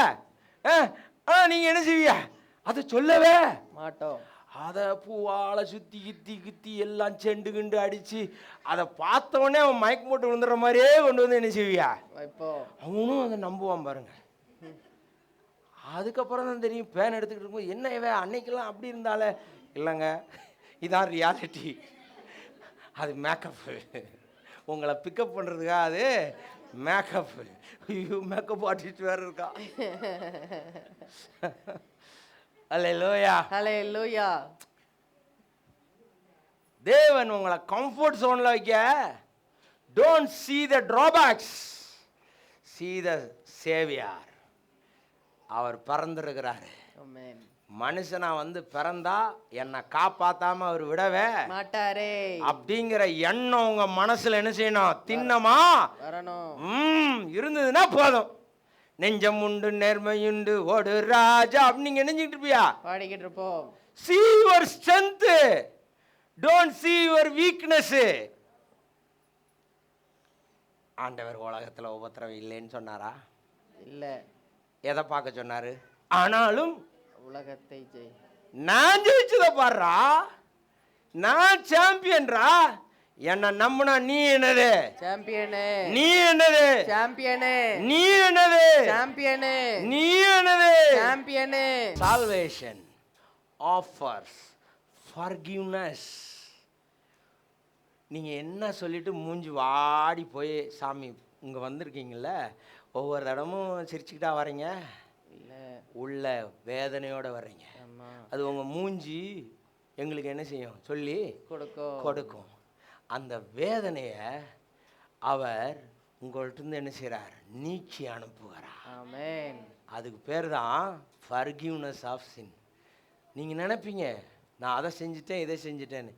நீங்க என்ன செய்வீங்க? அதை சொல்லவே மாட்டோம். அதை பூவால சுத்தி கித்தி கித்தி எல்லாம் செண்டு கிண்டு அடிச்சு அதை பார்த்த உடனே அவன் மயக்கம் போட்டு விழுந்துற மாதிரியே கொண்டு வந்து என்ன செய்வியா? அவனும் அதை நம்புவான் பாருங்க. அதுக்கப்புறம் தான் தெரியும், பேன் எடுத்துக்கிட்டு இருக்கும்போது என்ன இவன் அன்னைக்கெல்லாம் அப்படி இருந்தாலே, இல்லைங்க இதான் ரியாலிட்டி, அது மேக்கப்பு, உங்களை பிக்கப் பண்ணுறதுக்காக அது மேக்கப்பு. ஐயோ மேக்கப் ஆர்டிஸ்ட் வேறு இருக்கா. அல்லேலூயா அல்லேலூயா. தேவன் உங்களை கம்ஃபர்ட் ஜோனில் வைக்க, don't see the drawbacks, see the savior. அவர் பிறந்திருக்கிறாரு. மனுஷனா வந்து பிறந்தா என்னை காப்பாத்தாம அவர் விடவே மாட்டாரே அப்படிங்கிற எண்ணம் உங்க மனசுல என்ன செய்யணும்? திண்ணமா வரணும். இருந்ததுன்னா போதும். நெஞ்சம் உண்டு நேர்மையுண்டு ஓடு ராஜா அப்படின்னு நீங்க நினைச்சிட்டு இருப்பியா? பாடிக்கிட்டு இருப்போம். see your strength, don't see your weakness. ஆண்டவர் உலகத்துல உபத்திரவம் இல்லைன்னு சொன்னாரா? இல்ல. எதை பார்க்க சொன்னாரு? ஆனாலும் உலகத்தை நான் ஜெயிச்சத பாடுறா, நான் சாம்பியன்ரா, என்ன நம்பினா நீ என்னது சாம்பியனு, நீ என்னது சாம்பியனு, நீ என்னது சாம்பியனு, நீ என்னது சாம்பியனு. Salvation offers forgiveness. நீங்க என்ன சொல்லிட்டு மூஞ்சி வாடி போய் சாமி இங்க வந்திருக்கீங்கல்ல, ஒவ்வொரு தடமும் சிரிச்சுக்கிட்டா வரீங்க, உள்ள வேதனையோட வர்றீங்க. அது உங்க மூஞ்சி எங்களுக்கு என்ன செய்யும் சொல்லி கொடுக்கும். அந்த வேதனைய அவர் உங்கள்ட்ட இருந்து என்ன செய்றார்? நீக்கி அனுப்புகிறார். ஆமென். அதுக்கு பேர் தான் forgiveness of sin. நீங்க நினைப்பீங்க நான் அதை செஞ்சுட்டேன் இதை செஞ்சுட்டேன்னு.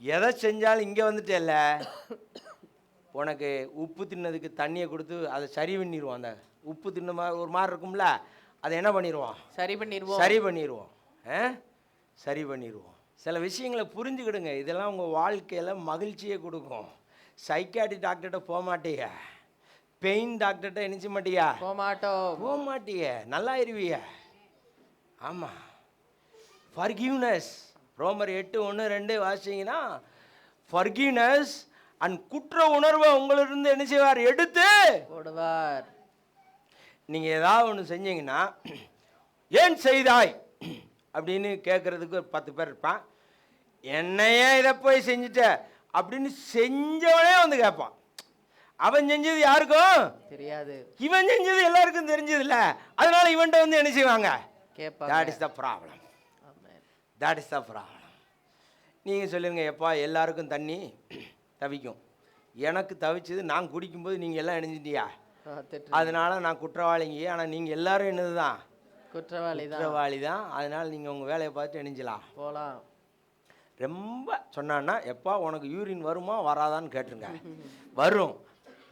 எதை செஞ்சாலும் இங்கே வந்துட்டேல்ல, உனக்கு உப்பு தின்னதுக்கு தண்ணியை கொடுத்து அதை சரி பண்ணிடுவோம். அந்த உப்பு தின்ன மாதிரி ஒரு மாதிரி இருக்கும்ல, அதை என்ன பண்ணிடுவோம்? சரி பண்ணிடுவோம். சரி பண்ணிடுவோம். சில விஷயங்களை புரிஞ்சுக்கிடுங்க, இதெல்லாம் உங்கள் வாழ்க்கையில் மகிழ்ச்சியை கொடுக்கும். சைக்காட்ரி டாக்டர்கிட்ட போக மாட்டீங்க, பெயின் டாக்டர்கிட்ட நினைச்ச மாட்டியா? போக மாட்டீங்க, நல்லா இருவீங்க. ஆமாம். ஃபர்கிவ்னஸ், ரோமர் 8:1-2 வாசிங்கன்னா, ஃபர்கிவ்னஸ் அண்ட் குற்ற உணர்வை உங்களிருந்து என்ன செய்வார்? எடுத்து போடுவார். நீங்கள் ஏதாவது ஒன்று செஞ்சீங்கன்னா ஏன் செய்தாய் அப்படின்னு கேட்குறதுக்கு ஒரு 10 பேர் இருப்பான். என்னையே இதை போய் செஞ்சுட்ட அப்படின்னு செஞ்சவனே வந்து கேட்பான். அவன் செஞ்சது யாருக்கும் தெரியாது, இவன் செஞ்சது எல்லாருக்கும் தெரிஞ்சது இல்லை, அதனால இவன்ட்ட வந்து என்ன செய்வாங்க? That is the problem. That is the problem. நீங்கள் சொல்லுங்க, எப்பா எல்லாருக்கும் தண்ணி தவிக்கும், எனக்கு தவிச்சது நான் குடிக்கும்போது நீங்கள் எல்லாம் இணைஞ்சிட்டியா, அதனால நான் குற்றவாளிங்க, ஆனால் நீங்கள் எல்லாரும் என்னது தான்? குற்றவாளி தான். அதனால நீங்கள் உங்கள் வேலையை பார்த்து இணைஞ்சலாம் போகலாம். ரொம்ப சொன்னான்னா, எப்பா உனக்கு யூரின் வருமா வராதான்னு கேட்டுருங்க. வரும்.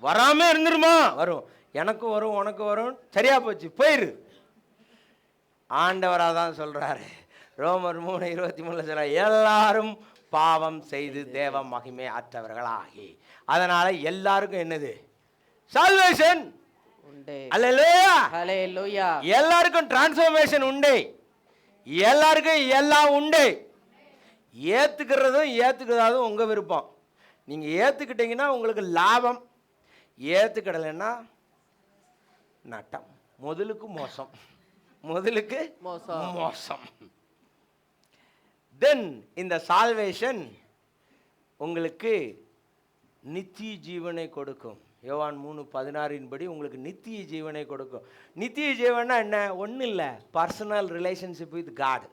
வராமல் இருந்துருமா? வரும். எனக்கும் வரும் உனக்கு வரும், சரியா போச்சு போயிரு. ஆண்டவராக தான் சொல்கிறாரு. ரோமர் 3:23 சொல்ற, எல்லாரும் பாவம் செய்து தேவ மகிமை அற்றவர்களாகி. அதனால எல்லாருக்கும் என்னது? சால்வேஷன் உண்டு. அல்லேலூயா அல்லேலூயா. எல்லாருக்கும் டிரான்ஸ்ஃபர்மேஷன் உண்டு, எல்லாருக்கும் எல்லாம் உண்டு. ஏத்துக்கிறதும் ஏத்துக்கிறதும் உங்க விருப்பம். நீங்க ஏத்துக்கிட்டீங்கன்னா உங்களுக்கு லாபம், ஏற்றுக்கிடலைன்னா நட்டம். முதலுக்கு மோசம், முதலுக்கு மோசம். தென் இந்த சால்வேஷன் உங்களுக்கு நித்திய ஜீவனை கொடுக்கும். யோவான் 3:16 படி உங்களுக்கு நித்திய ஜீவனை கொடுக்கும். நித்திய ஜீவனா என்ன? ஒன்றும் இல்லை, personal relationship with God.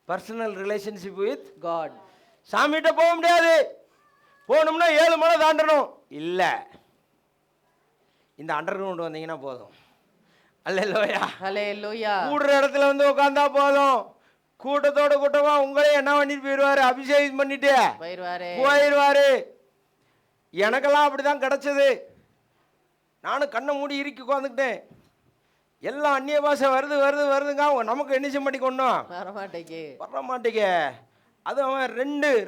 Personal relationship with God. சாமிகிட்ட போக முடியாது, போகணும்னா 7 மலை தாண்டணும் இல்லை, இந்த அண்டர் கிரவுண்ட் வந்தீங்கன்னா போதும். அல்லேலூயா, அல்லேலூயா. கூடுற இடத்துல வந்து உட்காந்தா போதும், கூட்டத்தோட கூட்டமா உங்களே என்ன பண்ணிட்டு போயிடுவாரு, அபிஷேகம் பண்ணிட்டு போயிடுவாரு. எனக்கெல்லாம் அப்படிதான் கிடைச்சது. நானும் கண்ணை மூடி இறுக்கி உட்காந்துக்கிட்டேன். எல்லாம் அந்நிய பாஷை வருது வருது வருதுங்க, நமக்கு என்ன செய்ய மாட்டேங்கொண்டோம், வர மாட்டேங்க. அது அவன்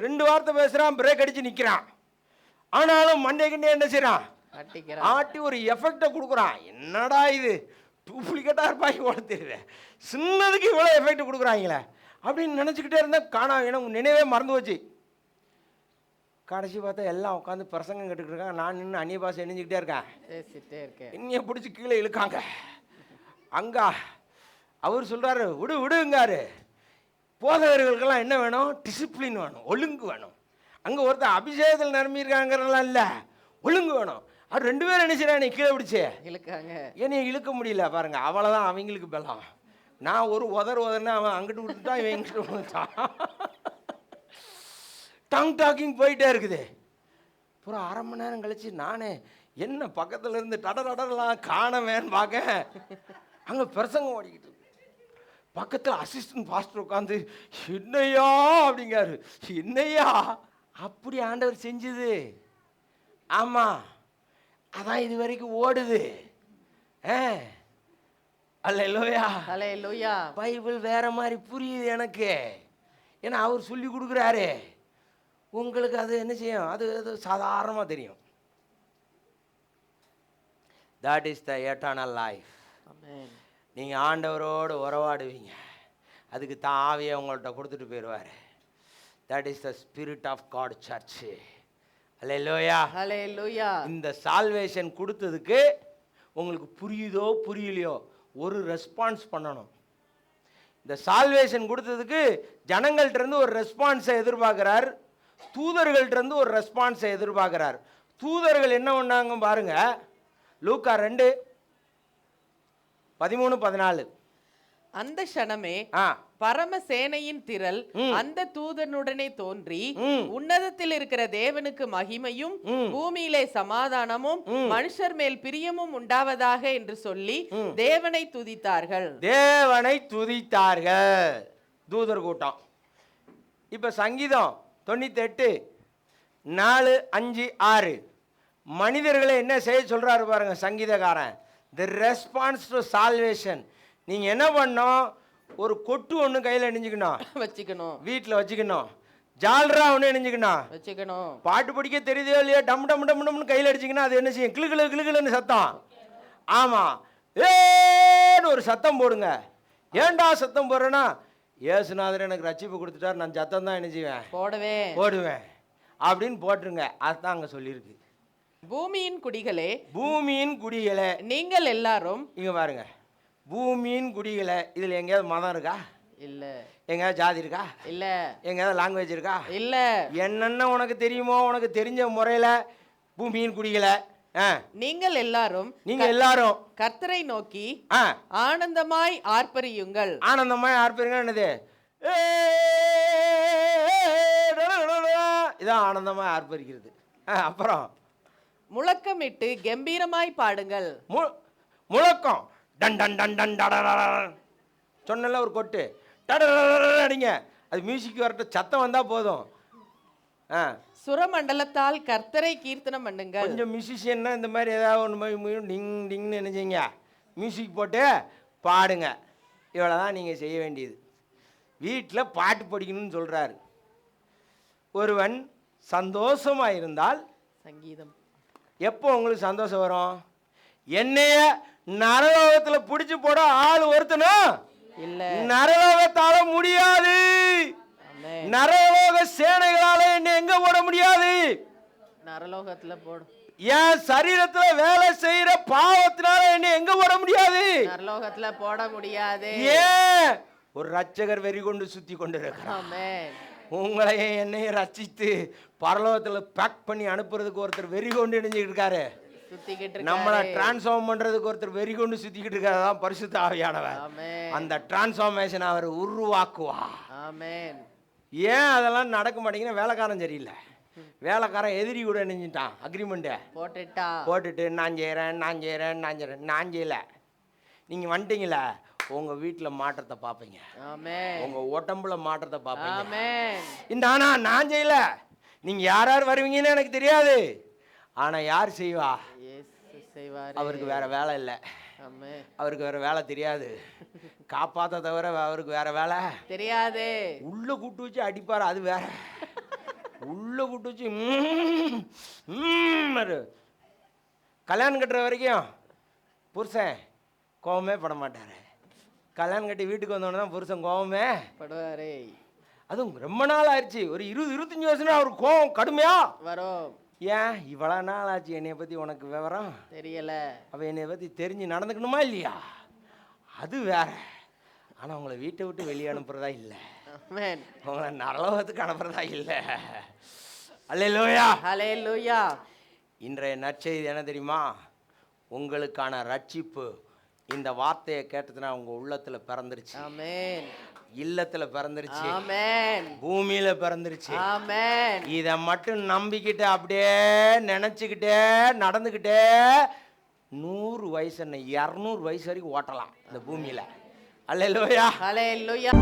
ரெண்டு வார்த்தை பேசுறான், பிரேக் அடிச்சு நிற்கிறான். ஆனாலும் மண்டைக்கு என்ன செய்யறான், ஆட்டி ஒரு எஃபெக்டை கொடுக்குறான். என்னடா இது, டூப்ளிகேட்டாக இருப்பாங்க ஓட தெரியல, சின்னதுக்கு இவ்வளோ எஃபெக்ட் கொடுக்குறாங்களே அப்படின்னு நினச்சிக்கிட்டே இருந்தால் காணாம, எனக்கு நினைவே மறந்து போச்சு. கடைசி பார்த்தா எல்லாம் உட்காந்து பிரசங்கம் கேட்டுக்கிட்டு இருக்காங்க. நான் நின்று அந்நிய பாஷை எண்ணிஞ்சிக்கிட்டே இருக்கேன். என்னைய பிடிச்சி கீழே இழுக்காங்க. அங்கே அவர் சொல்கிறாரு, விடுங்காரு. போதகர்களுக்கெல்லாம் என்ன வேணும், டிசிப்ளின் வேணும், ஒழுங்கு வேணும். அங்கே ஒருத்தர் அபிஷேகத்தில் நிரம்பியிருக்காங்கிறதெல்லாம் இல்லை, ஒழுங்கு வேணும். அவர் 2 பேரும் என்ன செய்யறாங்க, கீழே பிடிச்சி இழுக்காங்க. என்னைய இழுக்க முடியல பாருங்க, அவ்வளோதான் அவங்களுக்கு பலம். நான் ஒரு உதறனா அவன் அங்கிட்டு விட்டுட்டான், இவன் எங்கிட்ட விட்டுட்டான். டங் டாக்கிங் போயிட்டே இருக்குது. அப்புறம் 1/2 மணி நேரம் கழிச்சு நானே என்ன பக்கத்தில் இருந்து டடரெல்லாம் காணவேன்னு பார்க்க, அங்கே பிரசங்கம் ஓடிக்கிட்டு பக்கத்தில் அசிஸ்டன்ட் பாஸ்டர் உட்காந்து, என்னையா அப்படிங்காரு. என்னையா அப்படி ஆண்டவர் செஞ்சது? ஆமாம், அதான் இது வரைக்கும் ஓடுது. அல்லேலூயா, அல்லேலூயா. பைபிள் வேற மாதிரி புரியுது எனக்கு, ஏன்னா அவர் சொல்லி கொடுக்குறாரு. உங்களுக்கு அது என்ன செய்யும், அது சாதாரணமாக தெரியும். That is the eternal life. நீங்கள் ஆண்டவரோடு உறவாடுவீங்க, அதுக்கு தான் ஆவியை உங்கள்கிட்ட கொடுத்துட்டு போயிடுவார். That is the spirit of God church. Hallelujah, hallelujah. இந்த சால்வேஷன் கொடுத்ததுக்கு உங்களுக்கு புரியுதோ புரியலையோ ஒரு ரெஸ்பான்ஸ் பண்ணணும். இந்த சால்வேஷன் கொடுத்ததுக்கு ஜனங்கள்ட்ட இருந்து ஒரு ரெஸ்பான்ஸை எதிர்பார்க்கிறார், தூதர்கள்ட்ட இருந்து ஒரு ரெஸ்பான்ஸை எதிர்பார்க்கிறார். தூதர்கள் என்ன பண்ணாங்க பாருங்க, லூக்கா 2:13-14. அந்த க்ஷணமே பரமசேனையின் திரள் அந்த தூதனுடனே தோன்றி, உன்னதத்தில் இருக்கிற தேவனுக்கு மகிமையும் பூமியிலே சமாதானமும் மனுஷர் மேல் பிரியமும் உண்டாவதாக என்று சொல்லி தேவனை துதித்தார்கள். தேவனை துதித்தார்கள் தூதர் கூட்டம். இப்ப சங்கீதம் 98:4-5-6 மனிதர்களை என்ன செய்ய சொல்றாரு பாருங்க சங்கீதக்காரன். தி ரெஸ்பான்ஸ் டு சால்வேஷன். நீங்க என்ன பண்ணணும், ஒரு கொட்டு ஒன்று கையில் வச்சுக்கணும், வீட்டில் வச்சுக்கணும். ஜால்ரா ஒன்று வச்சுக்கணும். பாட்டு படிக்க தெரியுதோ இல்லையோ, டம் டம் டம் டம்னு கையில் அடிச்சிங்கன்னா அது என்ன செய்யும், கிளு கிளு கிளு கிளுன்னு சத்தம். ஆமாம், ஏன்னு ஒரு சத்தம் போடுங்க. ஏண்டா சத்தம் போடுறேன்னா, ஏசுநாதர் எனக்கு ரட்சிப்பு கொடுத்துட்டார், நான் சத்தம் தான் என்ன செய்வேன், போடுவேன் அப்படின்னு போட்டுருங்க. அதுதான் அங்கே சொல்லியிருக்கு. பூமியின் குடிகளே, பூமியின் குடிகளே, நீங்கள் எல்லாரும் இங்கே பாருங்க, பூமியின் குடிகளை. இதில் எங்கேயாவது மதம் இருக்கா? இல்லை. எங்கேயாவது ஜாதி இருக்கா? இல்லை. எங்கேயாவது லாங்குவேஜ் இருக்கா? இல்லை. என்னென்ன உனக்கு தெரியுமோ, உனக்கு தெரிஞ்ச முறையில் பூமியின் குடிகளை நீங்கள் எல்லாரும் கர்த்தரை நோக்கி ஆனந்தமாய் ஆர்ப்பரியுங்கள். ஆனந்தமாய் ஆர்ப்பரியுங்கள் என்னது? இதான் ஆனந்தமாய் ஆர்ப்பரிக்கிறது. அப்புறம் முழக்கமிட்டு கம்பீரமாய் பாடுங்கள். முழக்கம் டன் டன் டன் டன் சொன்னல ஒரு கொட்டு அடிங்க, அது மியூசிக் வரட்ட சத்தம் வந்தா போதும். சுரமண்டலத்தால் கர்த்தரை கீர்த்தனம் பண்ணுங்க. கொஞ்சம் மியூசிஷியன்னா இந்த மாதிரி ஏதாவது ஒன்று டிங் டிங்னு என்ன செய்யுங்க, மியூசிக் போட்டு பாடுங்க. இவ்வளோதான் நீங்கள் செய்ய வேண்டியது. வீட்டில் பாட்டு படிக்கணும்னு சொல்கிறாரு. ஒருவன் சந்தோஷமாக இருந்தால் சங்கீதம். எப்போ உங்களுக்கு சந்தோஷம் வரும்? என்னைய நரலோகத்தில் பிடிச்சி போட ஆள் ஒருத்தனும் இல்லை, நரலோகத்தால முடியாது. நரலோக சேனைகளால என்ன எங்க போட முடியாது, நரலோகத்துல போடும். என் சரீரத்துல வேலை செய்யற பாவத்தினால என்ன எங்க போட முடியாது, பரலோகத்துல போட முடியாது. ஏன் ஒரு ரட்சகர் வெறி கொண்டு சுத்தி கொண்டு இருக்கிறார். ஆமென். உங்களையும் என்னையும் ரட்சித்து பரலோகத்துல பேக் பண்ணி அனுப்புறதுக்கு ஒருத்தர் வெறி கொண்டு இணைஞ்சிட்டு இருக்காரு. சுத்திக்கிட்டு நம்மளை இருக்காரு. டிரான்ஸ்ஃபார்ம் பண்றதுக்கு ஒருத்தர் வெறி கொண்டு சுத்திக்கிட்டு இருக்காதான் பரிசுத்த ஆவியானவர். ஆமென். அந்த டிரான்ஸ்ஃபார்மேஷன் அவர் உருவாக்குவா. ஆமென். ஏன் அதெல்லாம் நடக்க மாட்டேங்குதுன்னா வேலைக்காரன் சரியில்லை. வேலைக்காரன் எதிரி கூட நினைஞ்சிட்டான், அக்ரிமெண்ட்டை போட்டுட்டு நான் செய்கிறேன். நான் செய்யல. நீங்கள் வந்துட்டீங்களா, உங்கள் வீட்டில் மாற்றத்தை பார்ப்பீங்க, உங்கள் உடம்புல மாற்றத்தை பார்ப்பீங்க. இந்த ஆனால் நான் செய்யல, நீங்கள் யார் யார் வருவீங்கன்னு எனக்கு தெரியாது. ஆனால் யார் செய்வா, அவருக்கு வேற வேலை இல்லை, அவருக்கு வேற வேலை தெரியாது, காப்பாற்ற தவிர அவருக்கு வேற வேலை தெரியாது. உள்ள கூட்டு வச்சு அடிப்பார், அது வேற. உள்ள கூட்டு வச்சு கல்யாணம் கட்டுற வரைக்கும் புருஷன் கோவமே பட மாட்டாரு. கல்யாணம் கட்டி வீட்டுக்கு வந்தோடனே தான் புருஷன் கோவமே படுவாரு. அதுவும் ரொம்ப நாள் ஆயிடுச்சு, ஒரு 20-25 வருஷம் அவருக்கு கோவம் கடுமையா வரும். ஏன் இவ்வளோ நாள் ஆச்சு என்னைய பற்றி உனக்கு விவரம் தெரியல, அவ என்னைய பற்றி தெரிஞ்சு நடந்துக்கணுமா இல்லையா, அது வேற. ஆனால் உங்களை வீட்டை விட்டு வெளியே அனுப்புறதா இல்லை, உங்களை நரலோகத்துக்கு அனுப்புறதா இல்லை. அல்லேலூயா, அல்லேலூயா. இன்றைய நற்செய்தி என்ன தெரியுமா, உங்களுக்கான ரட்சிப்பு இந்த வார்த்தையை கேட்டதுன்னா உங்க உள்ளத்துல பிறந்துருச்சு. ஆமென். இல்லத்துல பிறந்துருச்சு. ஆமென். பூமியில பிறந்துருச்சு. ஆமென். இதை மட்டும் நம்பிக்கிட்டு அப்படியே நினைச்சுக்கிட்டே நடந்துக்கிட்டே 100 வயசு என்ன 200 வயசு வரைக்கும் ஓட்டலாம் இந்த பூமியில. அல்லேலூயா, அல்லேலூயா.